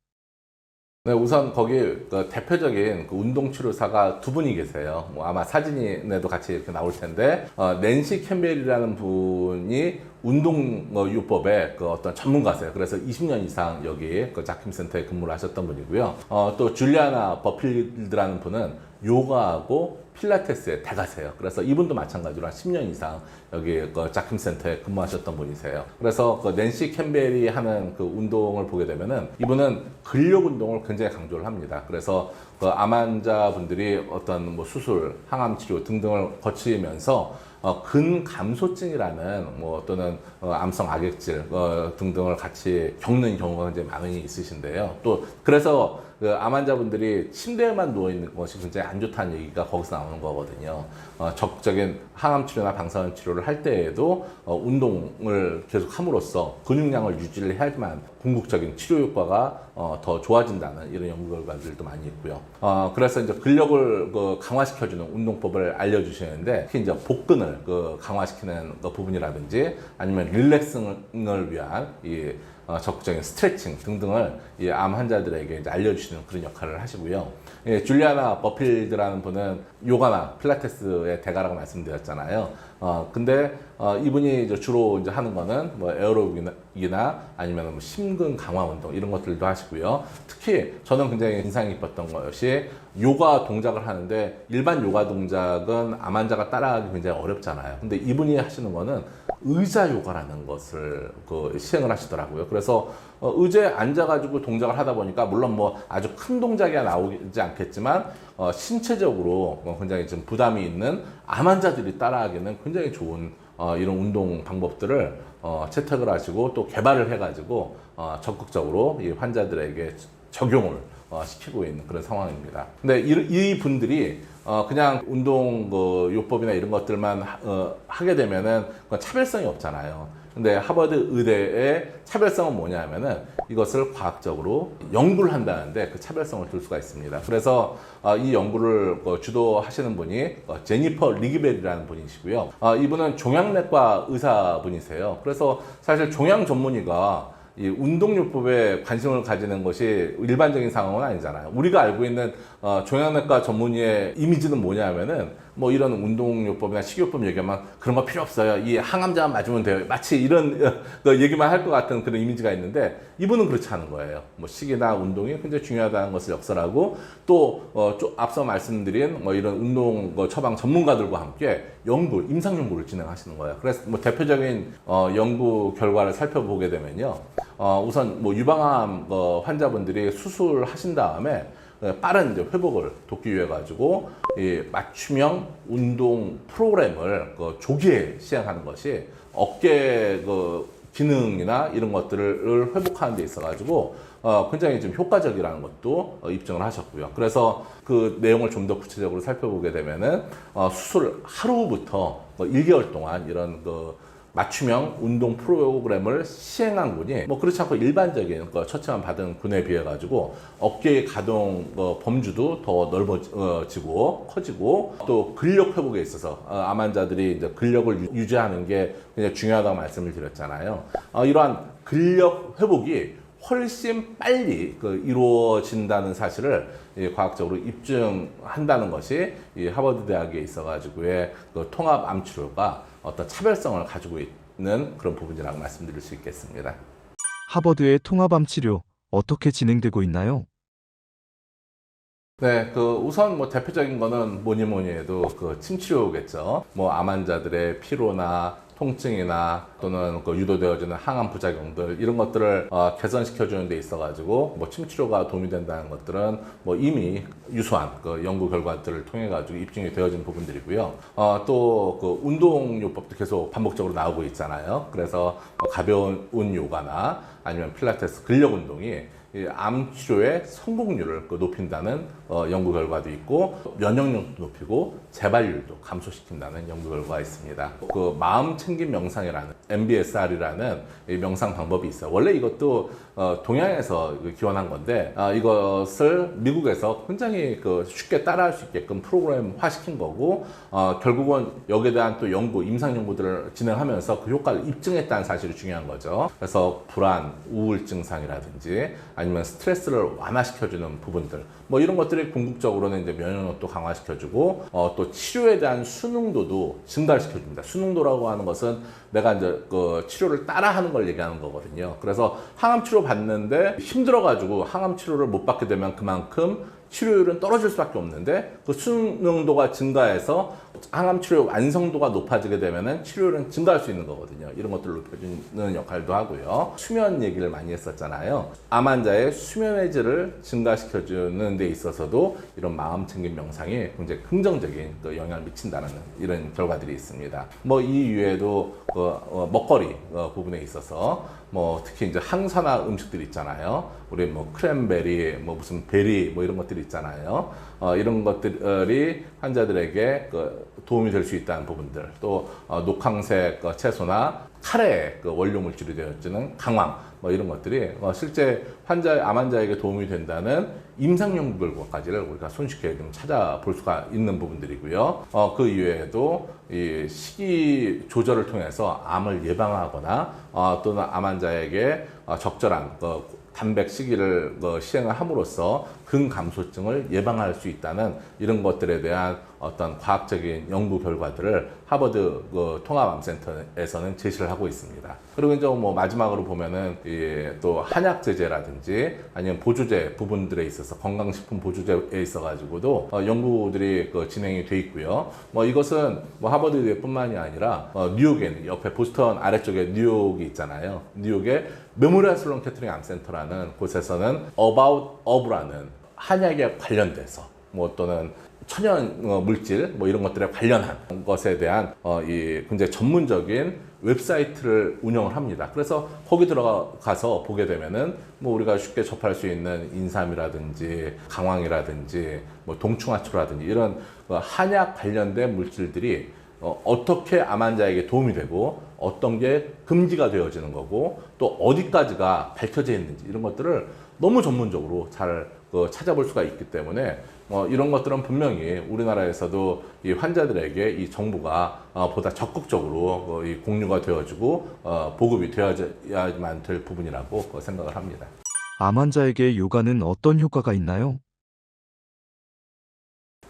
네, 우선 거기 대표적인 운동 치료사가 두 분이 계세요. 뭐 아마 사진에도 같이 이렇게 나올 텐데 낸시 캠벨이라는 분이 운동 요법의 어떤 전문가세요. 그래서 20년 이상 여기 자킴 센터에 근무를 하셨던 분이고요. 또 줄리아나 버필드라는 분은 요가하고 필라테스의 대가세요. 그래서 이분도 마찬가지로 한 10년 이상 여기 그 자킴센터에 근무하셨던 분이세요. 그래서 그 낸시 캠벨이 하는 그 운동을 보게 되면은 이분은 근력 운동을 굉장히 강조를 합니다. 그래서 그 암 환자분들이 어떤 뭐 수술, 항암 치료 등등을 거치면서 근감소증이라는 뭐 또는 암성 악액질 등등을 같이 겪는 경우가 굉장히 많이 있으신데요. 또 그래서 그 암 환자분들이 침대에만 누워 있는 것이 굉장히 안 좋다는 얘기가 거기서 나오는 거거든요. 적극적인 항암 치료나 방사선 치료를 할 때에도 운동을 계속 함으로써 근육량을 유지를 해야지만 궁극적인 치료 효과가 더 좋아진다는 이런 연구 결과들도 많이 있고요. 그래서 이제 근력을 강화시켜주는 운동법을 알려주시는데 특히 이제 복근을 강화시키는 부분이라든지 아니면 릴렉싱을 위한 이 적극적인 스트레칭 등등을 이 암 환자들에게 이제 알려주시는 그런 역할을 하시고요. 예, 줄리아나 버필드라는 분은 요가나 필라테스의 대가라고 말씀드렸잖아요. 근데 이분이 이제 주로 이제 하는 거는 뭐 에어로빅이나 아니면 뭐 심근 강화 운동 이런 것들도 하시고요. 특히 저는 굉장히 인상 깊었던 것이 요가 동작을 하는데 일반 요가 동작은 암 환자가 따라하기 굉장히 어렵잖아요. 근데 이분이 하시는 거는 의자 요가라는 것을 시행을 하시더라고요. 그래서 의자에 앉아가지고 동작을 하다 보니까 물론 뭐 아주 큰 동작이 나오지 않겠지만 신체적으로 굉장히 좀 부담이 있는 암 환자들이 따라하기는 굉장히 좋은 이런 운동 방법들을 채택을 하시고 또 개발을 해가지고 적극적으로 이 환자들에게 적용을 시키고 있는 그런 상황입니다. 근데 이 분들이 그냥 운동 요법이나 이런 것들만 하게 되면은 차별성이 없잖아요. 근데 하버드 의대의 차별성은 뭐냐면은 이것을 과학적으로 연구를 한다는데 그 차별성을 둘 수가 있습니다. 그래서 이 연구를 주도하시는 분이 제니퍼 리기벨이라는 분이시고요. 이분은 종양내과 의사분이세요. 그래서 사실 종양 전문의가 이 운동요법에 관심을 가지는 것이 일반적인 상황은 아니잖아요. 우리가 알고 있는 종양내과 전문의의 이미지는 뭐냐면은 뭐 이런 운동요법이나 식이요법 얘기하면 그런 거 필요 없어요. 이 항암제만 맞으면 돼요. 마치 이런 얘기만 할 것 같은 그런 이미지가 있는데 이분은 그렇지 않은 거예요. 뭐 식이나 운동이 굉장히 중요하다는 것을 역설하고 또 앞서 말씀드린 뭐 이런 운동 처방 전문가들과 함께 임상 연구를 진행하시는 거예요. 그래서 뭐 대표적인 연구 결과를 살펴보게 되면요. 우선 뭐 유방암 환자분들이 수술하신 다음에 빠른 이제 회복을 돕기 위해 가지고 이 맞춤형 운동 프로그램을 조기에 시행하는 것이 어깨 기능이나 이런 것들을 회복하는 데 있어 가지고 굉장히 좀 효과적이라는 것도 입증을 하셨고요. 그래서 그 내용을 좀 더 구체적으로 살펴보게 되면은 수술 하루부터 1개월 동안 이런 맞춤형 운동 프로그램을 시행한 군이 뭐 그렇지 않고 일반적인 처치만 받은 군에 비해 가지고 어깨의 가동 범주도 더 넓어지고 커지고 또 근력 회복에 있어서 암 환자들이 이제 근력을 유지하는 게 굉장히 중요하다고 말씀을 드렸잖아요. 이러한 근력 회복이 훨씬 빨리 이루어진다는 사실을 과학적으로 입증한다는 것이 이 하버드 대학에 있어가지고의 통합 암 치료가 어떤 차별성을 가지고 있는 그런 부분이라고 말씀드릴 수 있겠습니다. 하버드의 통합암 치료 어떻게 진행되고 있나요? 네, 우선 뭐 대표적인 거는 뭐니 해도 침치료겠죠. 뭐 암 환자들의 피로나 통증이나 또는 유도되어지는 항암 부작용들 이런 것들을 개선시켜주는 데 있어가지고 뭐 침치료가 도움이 된다는 것들은 뭐 이미 유수한 연구 결과들을 통해 가지고 입증이 되어진 부분들이고요. 또 운동요법도 계속 반복적으로 나오고 있잖아요. 그래서 가벼운 요가나 아니면 필라테스 근력 운동이 암 치료의 성공률을 높인다는 연구 결과도 있고 면역력도 높이고 재발률도 감소시킨다는 연구 결과가 있습니다. 마음 챙김 명상이라는 MBSR이라는 명상 방법이 있어요. 원래 이것도 동양에서 기원한 건데 이것을 미국에서 굉장히 쉽게 따라할 수 있게끔 프로그램화 시킨 거고 결국은 여기에 대한 또 임상 연구들을 진행하면서 그 효과를 입증했다는 사실이 중요한 거죠. 그래서 불안, 우울 증상이라든지 아니면 스트레스를 완화시켜주는 부분들 뭐 이런 것들이 궁극적으로는 이제 면역력도 강화시켜주고 또 치료에 대한 순응도도 증가를 시켜줍니다. 순응도라고 하는 것은 내가 이제 치료를 따라하는 걸 얘기하는 거거든요. 그래서 항암 치료 받는데 힘들어가지고 항암 치료를 못 받게 되면 그만큼 치료율은 떨어질 수밖에 없는데 그 수명도가 증가해서 항암 치료 완성도가 높아지게 되면은 치료율은 증가할 수 있는 거거든요. 이런 것들을 높여주는 역할도 하고요. 수면 얘기를 많이 했었잖아요. 암 환자의 수면의 질을 증가시켜주는 데 있어서도 이런 마음 챙김 명상이 굉장히 긍정적인 영향을 미친다는 이런 결과들이 있습니다. 뭐 이 이외에도 먹거리 부분에 있어서 뭐 특히 이제 항산화 음식들 있잖아요. 우리 뭐 크랜베리, 뭐 무슨 베리, 뭐 이런 것들이 있잖아요. 이런 것들이 환자들에게 도움이 될 수 있다는 부분들, 또 녹황색 채소나 카레 원료 물질이 되어지는 강황, 뭐 이런 것들이 실제 암 환자에게 도움이 된다는 임상 연구 결과까지를 우리가 손쉽게 좀 찾아볼 수가 있는 부분들이고요. 그 이외에도 이 식이 조절을 통해서 암을 예방하거나 또는 암 환자에게 적절한 단백 식이를 시행을 함으로써 근감소증을 예방할 수 있다는 이런 것들에 대한 어떤 과학적인 연구 결과들을 하버드 통합암센터에서는 제시를 하고 있습니다. 그리고 이제 뭐 마지막으로 보면은 또 한약 제제라든지 아니면 보조제 부분들에 있어서 건강식품 보조제에 있어 가지고도 연구들이 진행이 돼 있고요. 뭐 이것은 뭐 하버드 의대뿐만이 아니라 뉴욕에 있는 옆에 보스턴 아래쪽에 뉴욕이 있잖아요. 뉴욕의 메모리얼 슬론 캐터링 암센터라는 곳에서는 About Of라는 한약에 관련돼서 뭐 또는 천연 물질 뭐 이런 것들에 관련한 것에 대한 이 굉장히 전문적인 웹사이트를 운영을 합니다. 그래서 거기 들어가서 보게 되면은 뭐 우리가 쉽게 접할 수 있는 인삼이라든지 강황이라든지 뭐 동충하초라든지 이런 한약 관련된 물질들이 어떻게 암 환자에게 도움이 되고 어떤 게 금지가 되어지는 거고 또 어디까지가 밝혀져 있는지 이런 것들을 너무 전문적으로 잘 찾아볼 수가 있기 때문에 이런 것들은 분명히 우리나라에서도 이 환자들에게 이 정보가 보다 적극적으로 이 공유가 되어지고 보급이 되어야만 될 부분이라고 생각을 합니다. 암 환자에게 요가는 어떤 효과가 있나요?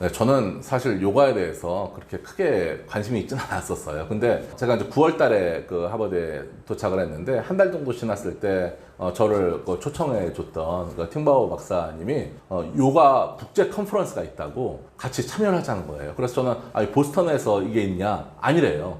네, 저는 사실 요가에 대해서 그렇게 크게 관심이 있지는 않았었어요. 근데 제가 이제 9월 달에 하버드에 도착을 했는데 한 달 정도 지났을 때 저를 초청해 줬던 팅바오 박사님이 요가 국제 컨퍼런스가 있다고 같이 참여를 하자는 거예요. 그래서 저는 보스턴에서 이게 있냐? 아니래요.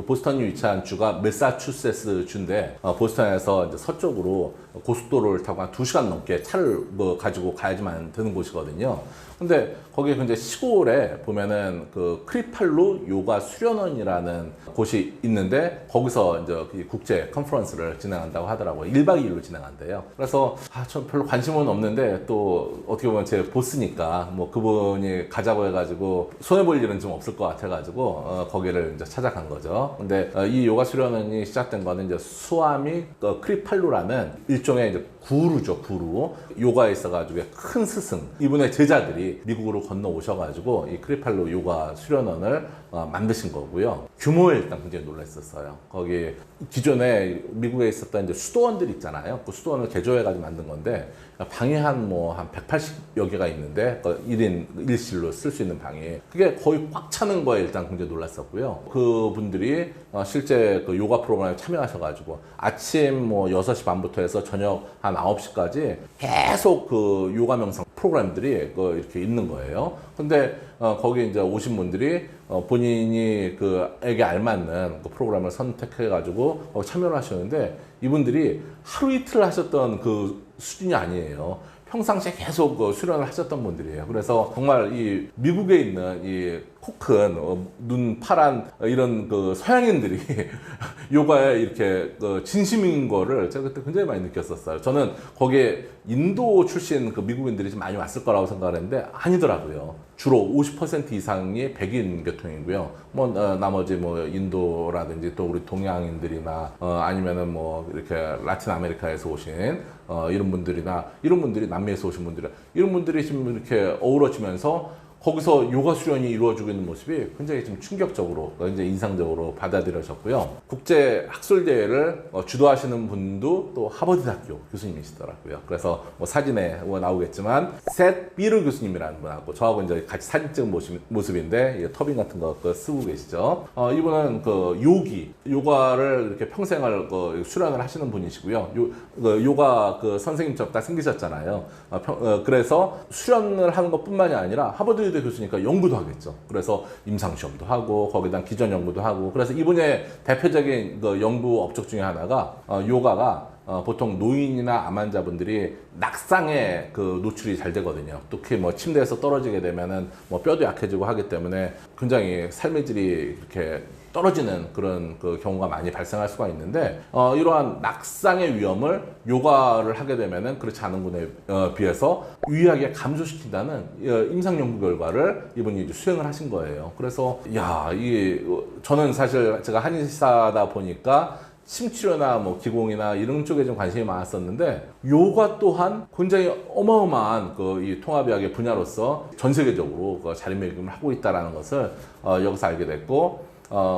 보스턴이 위치한 주가 매사추세츠 주인데 보스턴에서 이제 서쪽으로 고속도로를 타고 한 2시간 넘게 차를 가지고 가야지만 되는 곳이거든요. 근데 거기 굉장히 시골에 보면은 크리팔루 요가 수련원이라는 곳이 있는데 거기서 이제 국제 컨퍼런스를 진행한다고 하더라고요. 1박 2일로 진행한대요. 그래서 전 별로 관심은 없는데 또 어떻게 보면 제 보스니까 뭐 그분이 가자고 해가지고 손해 볼 일은 좀 없을 것 같아가지고 거기를 이제 찾아간 거죠. 근데 이 요가 수련원이 시작된 거는 이제 수아미 크리팔루라는 일종의 이제 구루죠, 구루. 요가에 있어가지고 큰 스승, 이분의 제자들이 미국으로 건너오셔가지고 이 크리팔루 요가 수련원을 만드신 거고요. 규모에 일단 굉장히 놀랐었어요. 거기 기존에 미국에 있었던 이제 수도원들 있잖아요. 그 수도원을 개조해가지고 만든 건데 방이 한 180여 개가 있는데 1인 1실로 쓸 수 있는 방이 그게 거의 꽉 차는 거에 일단 굉장히 놀랐었고요. 그분들이 실제 요가 프로그램에 참여하셔가지고 아침 6시 반부터 해서 저녁 한 9시까지 계속 요가 명상 프로그램들이 이렇게 있는 거예요. 근데 거기 이제 오신 분들이 본인이 에게 알맞는 프로그램을 선택해가지고 참여를 하셨는데 이분들이 하루 이틀 하셨던 수준이 아니에요. 평상시에 계속 수련을 하셨던 분들이에요. 그래서 정말 이 미국에 있는 이 코 큰, 눈 파란 이런 서양인들이 요가에 이렇게 진심인 거를 제가 그때 굉장히 많이 느꼈었어요. 저는 거기에 인도 출신 미국인들이 좀 많이 왔을 거라고 생각을 했는데 아니더라고요. 주로 50% 이상이 백인 계통이고요. 나머지 인도라든지 또 우리 동양인들이나 아니면은 이렇게 라틴 아메리카에서 오신 이런 분들이 남미에서 오신 분들이 이런 분들이 지금 이렇게 어우러지면서 거기서 요가 수련이 이루어지고 있는 모습이 굉장히 좀 충격적으로, 이제 인상적으로 받아들여졌고요. 국제 학술 대회를 주도하시는 분도 또 하버드대학교 교수님이시더라고요. 그래서 뭐 사진에 뭐 나오겠지만 셋 비르 교수님이라는 분하고 저하고 이제 같이 사진 찍은 모습인데 터빈 같은 거 쓰고 계시죠. 이분은 그 요가를 이렇게 평생을 수련을 하시는 분이시고요. 요가 그 선생님처럼 딱 생기셨잖아요. 그래서 수련을 하는 것뿐만이 아니라 하버드 교수니까 연구도 하겠죠. 그래서 임상시험도 하고 거기다 기존 연구도 하고, 그래서 이분의 대표적인 그 연구 업적 중에 하나가 요가가 보통 노인이나 암 환자분들이 낙상에 그 노출이 잘 되거든요. 특히 뭐 침대에서 떨어지게 되면은 뭐 뼈도 약해지고 하기 때문에 굉장히 삶의 질이 이렇게 떨어지는 그런 그 경우가 많이 발생할 수가 있는데, 이러한 낙상의 위험을 요가를 하게 되면은 그렇지 않은 분에 비해서 유의하게 감소시킨다는 임상 연구 결과를 이분이 이제 수행을 하신 거예요. 그래서 저는 사실 제가 한의사다 보니까 침치료나 뭐 기공이나 이런 쪽에 좀 관심이 많았었는데, 요가 또한 굉장히 어마어마한 이 통합의학의 분야로서 전 세계적으로 자리매김을 하고 있다는 것을 여기서 알게 됐고,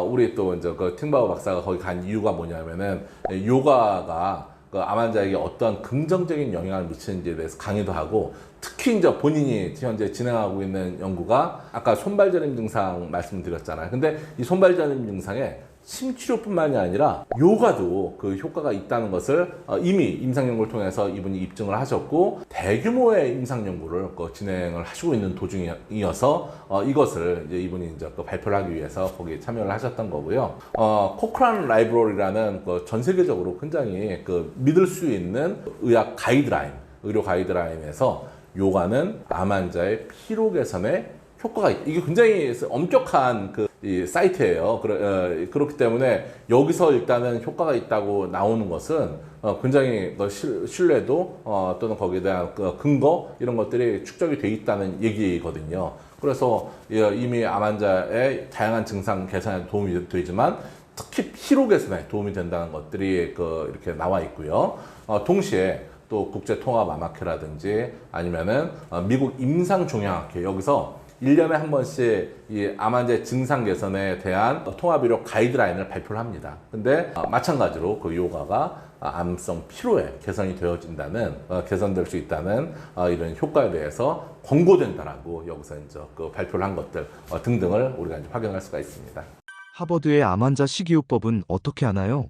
우리 또 이제 그 팅바오 박사가 거기 간 이유가 뭐냐면은 요가가 암 환자에게 어떤 긍정적인 영향을 미치는지에 대해서 강의도 하고, 특히 이제 본인이 현재 진행하고 있는 연구가 아까 손발저림 증상 말씀드렸잖아요. 근데 이 손발저림 증상에 침치료뿐만이 아니라 요가도 그 효과가 있다는 것을 이미 임상 연구를 통해서 이분이 입증을 하셨고, 대규모의 임상 연구를 진행을 하시고 있는 도중이어서 이것을 이제 이분이 이제 발표를 하기 위해서 거기에 참여를 하셨던 거고요. 코크란 라이브러리라는 전 세계적으로 굉장히 믿을 수 있는 의학 가이드라인, 의료 가이드라인에서 요가는 암 환자의 피로 개선에 효과가 있다. 이게 굉장히 엄격한 이 사이트예요. 그렇기 때문에 여기서 일단은 효과가 있다고 나오는 것은 굉장히 신뢰도 또는 거기에 대한 근거 이런 것들이 축적이 돼 있다는 얘기거든요. 그래서 이미 암 환자의 다양한 증상 개선에 도움이 되지만 특히 피로 개선에 도움이 된다는 것들이 이렇게 나와 있고요. 동시에 또 국제통합암학회라든지 아니면은 미국 임상종양학회, 여기서 1년에 한 번씩 이 암 환자의 증상 개선에 대한 통합의료 가이드라인을 발표를 합니다. 근데 마찬가지로 그 요가가 암성 피로에 개선이 되어진다는, 개선될 수 있다는 이런 효과에 대해서 권고된다라고 여기서 이제 발표를 한 것들 등등을 우리가 이제 확인할 수가 있습니다. 하버드의 암 환자 식이요법은 어떻게 하나요?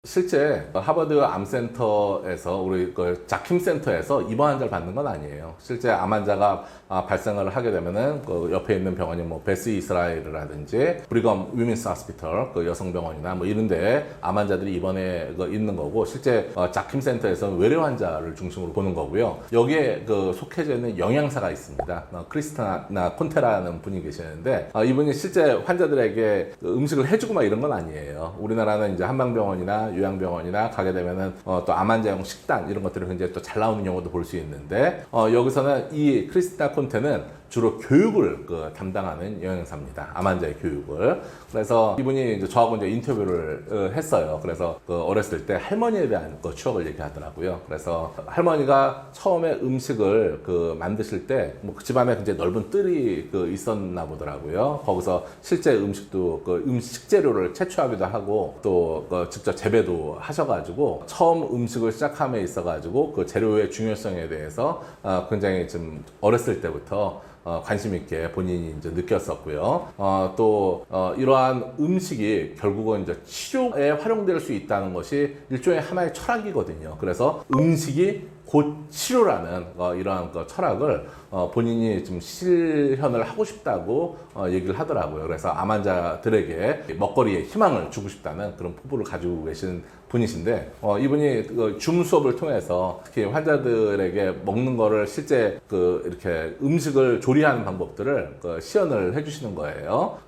실제 하버드 암센터에서 우리 자킴 센터에서 입원 환자를 받는 건 아니에요. 실제 암 환자가 발생을 하게 되면은 옆에 있는 병원이 뭐 베스 이스라엘이라든지 브리검 위민스 하스피털 여성병원이나 뭐 이런데 암 환자들이 입원해 있는 거고, 실제 자킴 센터에서는 외래 환자를 중심으로 보는 거고요. 여기에 속해져 있는 영양사가 있습니다. 크리스티나 콘테라는 분이 계시는데, 이분이 실제 환자들에게 음식을 해주고 막 이런 건 아니에요. 우리나라는 이제 한방병원이나 요양병원이나 가게 되면은 또 암 환자용 식단 이런 것들이 굉장히 또 잘 나오는 경우도 볼 수 있는데, 여기서는 이 크리스티나 콘테는 주로 교육을 담당하는 영양사입니다. 암 환자의 교육을. 그래서 이분이 이제 저하고 이제 인터뷰를 했어요. 그래서 어렸을 때 할머니에 대한 추억을 얘기하더라고요. 그래서 할머니가 처음에 음식을 만드실 때 뭐 그 집안에 굉장히 넓은 뜰이 있었나 보더라고요. 거기서 실제 음식도 음식 재료를 채취하기도 하고 또 직접 재배도 하셔가지고 처음 음식을 시작함에 있어가지고 그 재료의 중요성에 대해서 굉장히 좀 어렸을 때부터 관심 있게 본인이 이제 느꼈었고요. 또 이러한 음식이 결국은 이제 치료에 활용될 수 있다는 것이 일종의 하나의 철학이거든요. 그래서 음식이 곧 치료라는 이러한 철학을 본인이 좀 실현을 하고 싶다고 얘기를 하더라고요. 그래서 암 환자들에게 먹거리에 희망을 주고 싶다는 그런 포부를 가지고 계신 분이신데, 이분이 줌 수업을 통해서 특히 환자들에게 먹는 거를 실제 이렇게 음식을 조리하는 방법들을 시연을 해주시는 거예요.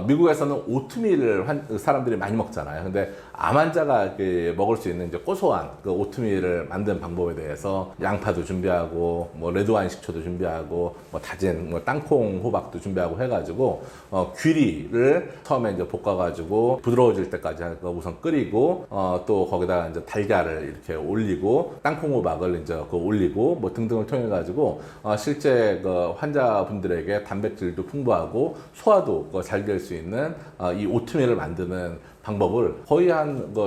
미국에서는 오트밀을 사람들이 많이 먹잖아요. 근데 암 환자가 먹을 수 있는 이제 고소한 그 오트밀을 만드는 방법에 대해서 양파도 준비하고 뭐 레드와인 식초도 준비하고 뭐 다진 뭐 땅콩 호박도 준비하고 해가지고 귀리를 처음에 이제 볶아가지고 부드러워질 때까지 우선 끓이고 또 거기다가 이제 달걀을 이렇게 올리고 땅콩 호박을 이제 올리고 뭐 등등을 통해 가지고 실제 그 환자분들에게 단백질도 풍부하고 소화도 잘 될 수 있는 이 오트밀을 만드는 방법을 거의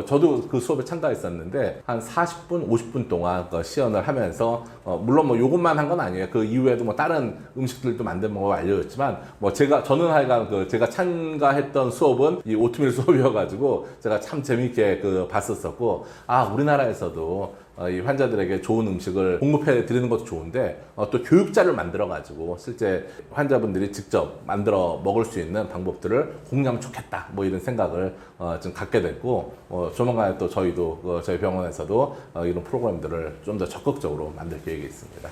저도 그 수업에 참가했었는데 한 40분, 50분 동안 시연을 하면서 물론 뭐 요것만 한 건 아니에요. 그 이후에도 뭐 다른 음식들도 만드는 방법을 알려줬지만 뭐 저는 하여간 제가 참가했던 수업은 이 오트밀 수업이어가지고 제가 참 재밌게 봤었었고 우리나라에서도 이 환자들에게 좋은 음식을 공급해 드리는 것도 좋은데 또 교육자를 만들어 가지고 실제 환자분들이 직접 만들어 먹을 수 있는 방법들을 공유하면 좋겠다 뭐 이런 생각을 좀 갖게 됐고 조만간에 또 저희도 저희 병원에서도 이런 프로그램들을 좀 더 적극적으로 만들 계획이 있습니다.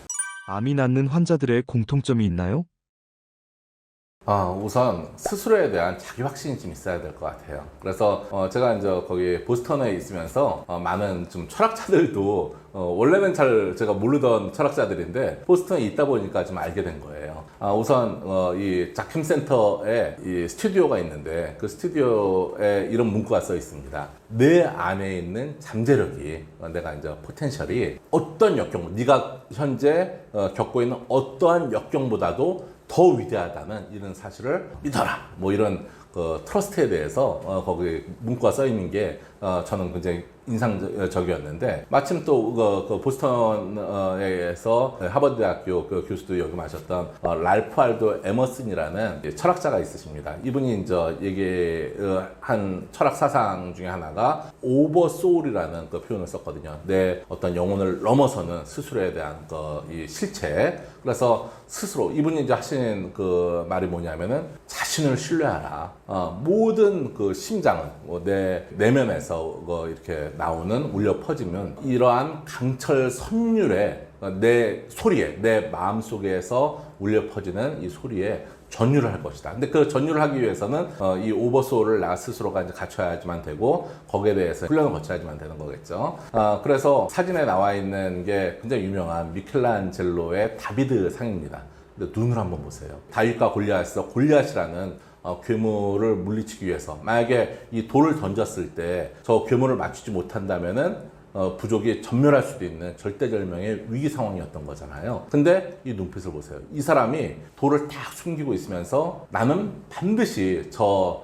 암이 낫는 환자들의 공통점이 있나요? 우선 스스로에 대한 자기 확신이 좀 있어야 될 것 같아요. 그래서 제가 이제 거기 보스턴에 있으면서 많은 좀 철학자들도 원래는 잘 제가 모르던 철학자들인데 보스턴에 있다 보니까 좀 알게 된 거예요. 우선 이 자킴 센터에 이 스튜디오가 있는데 그 스튜디오에 이런 문구가 써 있습니다. 내 안에 있는 잠재력이 내가 이제 포텐셜이 어떤 역경, 네가 현재 겪고 있는 어떠한 역경보다도 더 위대하다는 이런 사실을 믿어라. 뭐 이런 트러스트에 대해서 거기 문구가 써 있는 게 저는 굉장히 인상적이었는데 마침 또 그 보스턴에서 하버드 대학교 그 교수도 역임하셨던 랄프 알도 에머슨이라는 철학자가 있으십니다. 이분이 이제 얘기한 철학 사상 중에 하나가 오버 소울이라는 그 표현을 썼거든요. 내 어떤 영혼을 넘어서는 스스로에 대한 이 실체. 그래서 스스로 이분이 이제 하시는 그 말이 뭐냐면은 자신을 신뢰하라. 모든 그 심장은 내 내면에서 이렇게 나오는 울려 퍼지면 이러한 강철 선율에 내 소리에 내 마음 속에서 울려 퍼지는 이 소리에 전율을 할 것이다. 근데 그 전율을 하기 위해서는 이 오버소울을 나 스스로가 이제 갖춰야지만 되고 거기에 대해서 훈련을 거쳐야지만 되는 거겠죠. 그래서 사진에 나와 있는 게 굉장히 유명한 미켈란젤로의 다비드 상입니다. 근데 눈을 한번 보세요. 다윗과 골리앗에서 골리앗이라는 괴물을 물리치기 위해서 만약에 이 돌을 던졌을 때 저 괴물을 맞추지 못한다면은 부족이 전멸할 수도 있는 절대절명의 위기 상황이었던 거잖아요. 근데 이 눈빛을 보세요. 이 사람이 돌을 딱 숨기고 있으면서 나는 반드시 저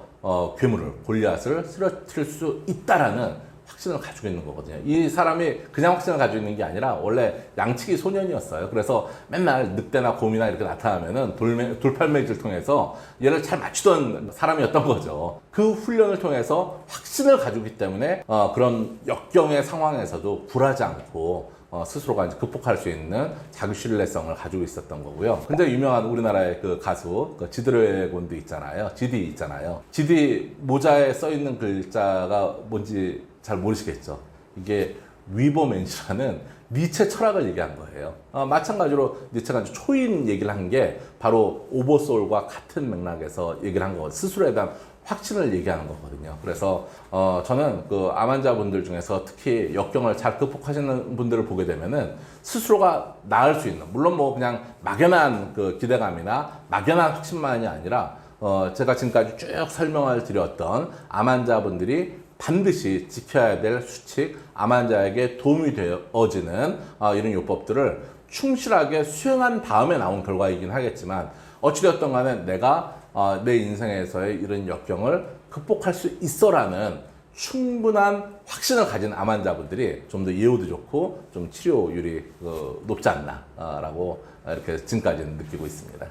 괴물을 골리앗을 쓰러뜨릴 수 있다라는 확신을 가지고 있는 거거든요. 이 사람이 그냥 확신을 가지고 있는 게 아니라 원래 양치기 소년이었어요. 그래서 맨날 늑대나 곰이나 이렇게 나타나면은 돌팔매질을 통해서 얘를 잘 맞추던 사람이었던 거죠. 그 훈련을 통해서 확신을 가지고 있기 때문에 그런 역경의 상황에서도 굴하지 않고 스스로가 이제 극복할 수 있는 자기 신뢰성을 가지고 있었던 거고요. 굉장히 유명한 우리나라의 그 가수 지드래곤도 있잖아요. GD 있잖아요. GD 모자에 써 있는 글자가 뭔지 잘 모르시겠죠. 이게 위버맨이라는 니체 철학을 얘기한 거예요. 마찬가지로 니체가 초인 얘기를 한 게 바로 오버소울과 같은 맥락에서 얘기를 한 거, 스스로에 대한 확신을 얘기하는 거거든요. 그래서 저는 그 암 환자분들 중에서 특히 역경을 잘 극복하시는 분들을 보게 되면은 스스로가 나을 수 있는, 물론 뭐 그냥 막연한 그 기대감이나 막연한 확신만이 아니라 제가 지금까지 쭉 설명을 드렸던 암 환자분들이 반드시 지켜야 될 수칙, 암 환자에게 도움이 되어지는 이런 요법들을 충실하게 수행한 다음에 나온 결과이긴 하겠지만 어찌되었던 간에 내가 내 인생에서의 이런 역경을 극복할 수 있어라는 충분한 확신을 가진 암 환자분들이 좀 더 예후도 좋고 좀 치료율이 높지 않나라고 이렇게 지금까지는 느끼고 있습니다.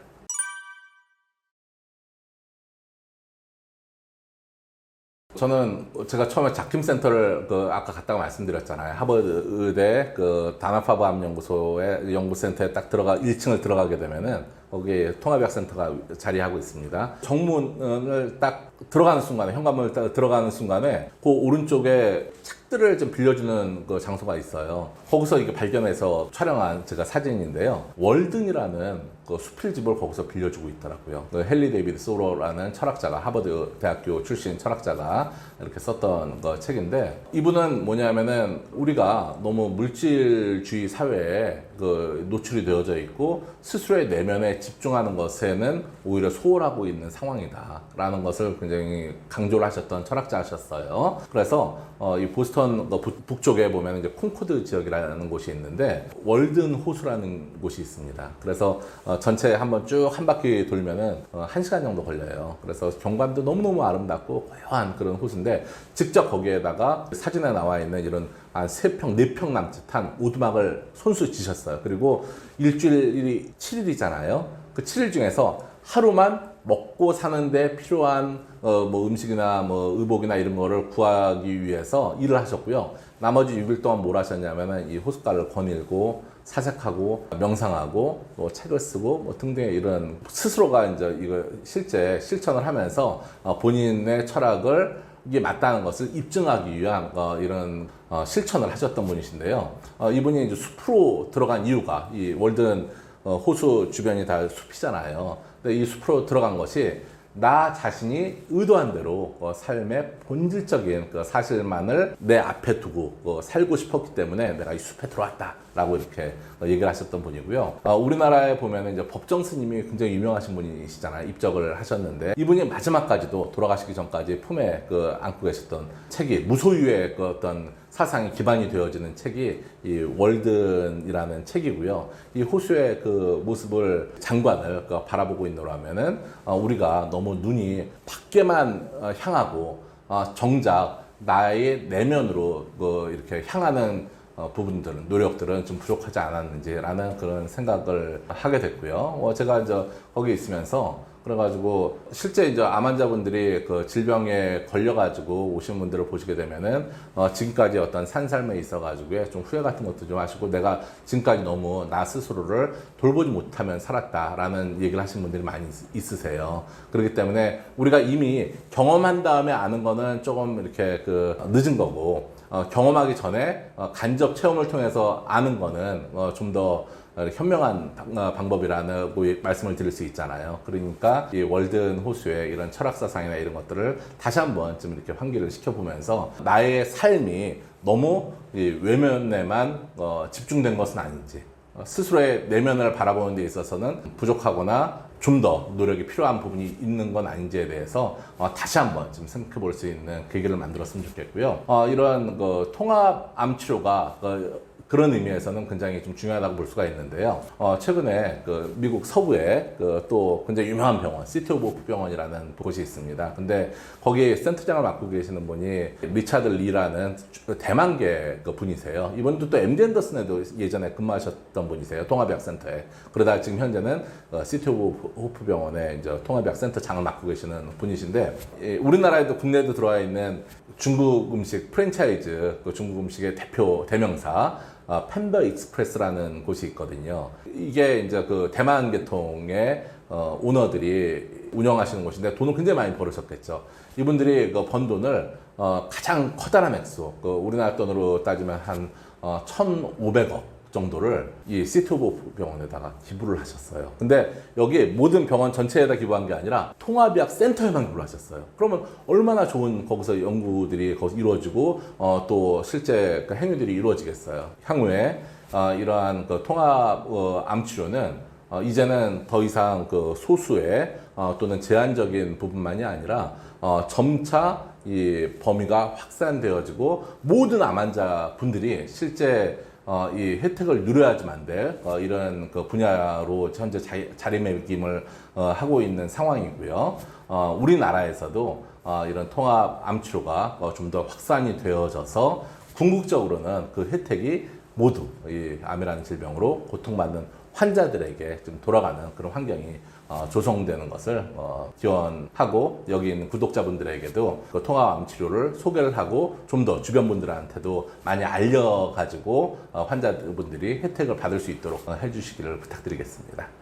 저는 제가 처음에 자킴 센터를 아까 갔다가 말씀드렸잖아요. 하버드 의대 다나파브 암 연구소의 연구센터에 딱 1층을 들어가게 되면은 거기에 통합의학센터가 자리하고 있습니다. 정문을 딱 들어가는 순간에, 현관문을 딱 들어가는 순간에 그 오른쪽에 책들을 좀 빌려주는 그 장소가 있어요. 거기서 이게 발견해서 촬영한 제가 사진인데요. 월든이라는 그 수필집을 거기서 빌려주고 있더라고요. 그 헨리 데이비드 소로라는 철학자가, 하버드 대학교 출신 철학자가 이렇게 썼던 그 책인데, 이분은 뭐냐면은 우리가 너무 물질주의 사회에 그 노출이 되어져 있고 스스로의 내면에 집중하는 것에는 오히려 소홀하고 있는 상황이다라는 것을 굉장히 강조를 하셨던 철학자셨어요. 그래서 이 보스턴 북쪽에 보면 이제 콩코드 지역이라는 곳이 있는데 월든 호수라는 곳이 있습니다. 그래서 전체 한번 쭉 한 바퀴 돌면은 1시간 정도 걸려요. 그래서 경관도 너무너무 아름답고 고요한 그런 호수인데, 직접 거기에다가 사진에 나와 있는 이런 한 3평, 4평 남짓한 오두막을 손수 지셨어요. 그리고 일주일이 7일이잖아요. 그 7일 중에서 하루만 먹고 사는데 필요한 뭐 음식이나 뭐 의복이나 이런 거를 구하기 위해서 일을 하셨고요. 나머지 6일 동안 뭘 하셨냐면은 이 호숫가를 거닐고 사색하고 명상하고 또 책을 쓰고 뭐 등등의 이런 스스로가 이제 이거 실제 실천을 하면서 본인의 철학을 이게 맞다는 것을 입증하기 위한 이런 실천을 하셨던 분이신데요. 이분이 이제 숲으로 들어간 이유가, 이 월든 호수 주변이 다 숲이잖아요. 근데 이 숲으로 들어간 것이 나 자신이 의도한 대로 삶의 본질적인 그 사실만을 내 앞에 두고 살고 싶었기 때문에 내가 이 숲에 들어왔다라고 이렇게 얘기를 하셨던 분이고요. 우리나라에 보면 이제 법정 스님이 굉장히 유명하신 분이시잖아요. 입적을 하셨는데 이분이 마지막까지도, 돌아가시기 전까지 품에 안고 계셨던 책이, 무소유의 그 어떤 사상이 기반이 되어지는 책이 이 월든이라는 책이고요. 이 호수의 그 모습을, 장관을 바라보고 있노라면은 우리가 너무 눈이 밖에만 향하고 정작 나의 내면으로 이렇게 향하는 부분들은, 노력들은 좀 부족하지 않았는지라는 그런 생각을 하게 됐고요. 제가 이제 거기 있으면서 그래가지고 실제 이제 암 환자분들이 그 질병에 걸려가지고 오신 분들을 보시게 되면은 지금까지 어떤 산 삶에 있어가지고 좀 후회 같은 것도 좀 하시고, 내가 지금까지 너무 나 스스로를 돌보지 못하면 살았다라는 얘기를 하시는 분들이 많이 있으세요. 그렇기 때문에 우리가 이미 경험한 다음에 아는 거는 조금 이렇게 늦은 거고, 경험하기 전에 간접 체험을 통해서 아는 거는 좀 더 현명한 방법이라고 말씀을 드릴 수 있잖아요. 그러니까 이 월든 호수의 이런 철학사상이나 이런 것들을 다시 한번 좀 이렇게 환기를 시켜보면서 나의 삶이 너무 이 외면에만 집중된 것은 아닌지, 스스로의 내면을 바라보는 데 있어서는 부족하거나 좀 더 노력이 필요한 부분이 있는 건 아닌지에 대해서 다시 한번 좀 생각해 볼 수 있는 계기를 만들었으면 좋겠고요. 이런 통합 암 치료가 그런 의미에서는 굉장히 좀 중요하다고 볼 수가 있는데요. 최근에 미국 서부에 또 굉장히 유명한 병원, 시티 오브 호프 병원이라는 곳이 있습니다. 근데 거기 센터장을 맡고 계시는 분이 리차드 리라는 대만계 분이세요. 이분도 또 MD 앤더슨에도 예전에 근무하셨던 분이세요. 통합의학센터에. 그러다 지금 현재는 시티 오브 호프 병원에 이제 통합의학센터장을 맡고 계시는 분이신데, 우리나라에도 국내에도 들어와 있는 중국 음식 프랜차이즈, 중국 음식의 대명사 팬더 익스프레스라는 곳이 있거든요. 이게 이제 대만 계통의 오너들이 운영하시는 곳인데 돈을 굉장히 많이 벌으셨겠죠. 이분들이 번 돈을 가장 커다란 액수, 우리나라 돈으로 따지면 한 1,500억 정도를 이 시티 오브 병원에다가 기부를 하셨어요. 근데 여기 모든 병원 전체에다 기부한 게 아니라 통합의학 센터에만 기부를 하셨어요. 그러면 얼마나 좋은 거기서 연구들이 거기서 이루어지고 또 실제 행위들이 이루어지겠어요. 향후에 이러한 통합 암 치료는 이제는 더 이상 소수의 또는 제한적인 부분만이 아니라 점차 이 범위가 확산되어지고 모든 암 환자 분들이 실제 이 혜택을 누려야지만 돼 이런 분야로 현재 자리매김을 하고 있는 상황이고요. 우리나라에서도 이런 통합 암 치료가 좀 더 확산이 되어져서 궁극적으로는 그 혜택이 모두 이 암이라는 질병으로 고통받는 환자들에게 좀 돌아가는 그런 환경이 조성되는 것을 기원하고, 여기 있는 구독자분들에게도 통합암 치료를 소개를 하고 좀 더 주변 분들한테도 많이 알려가지고 환자분들이 혜택을 받을 수 있도록 해주시기를 부탁드리겠습니다.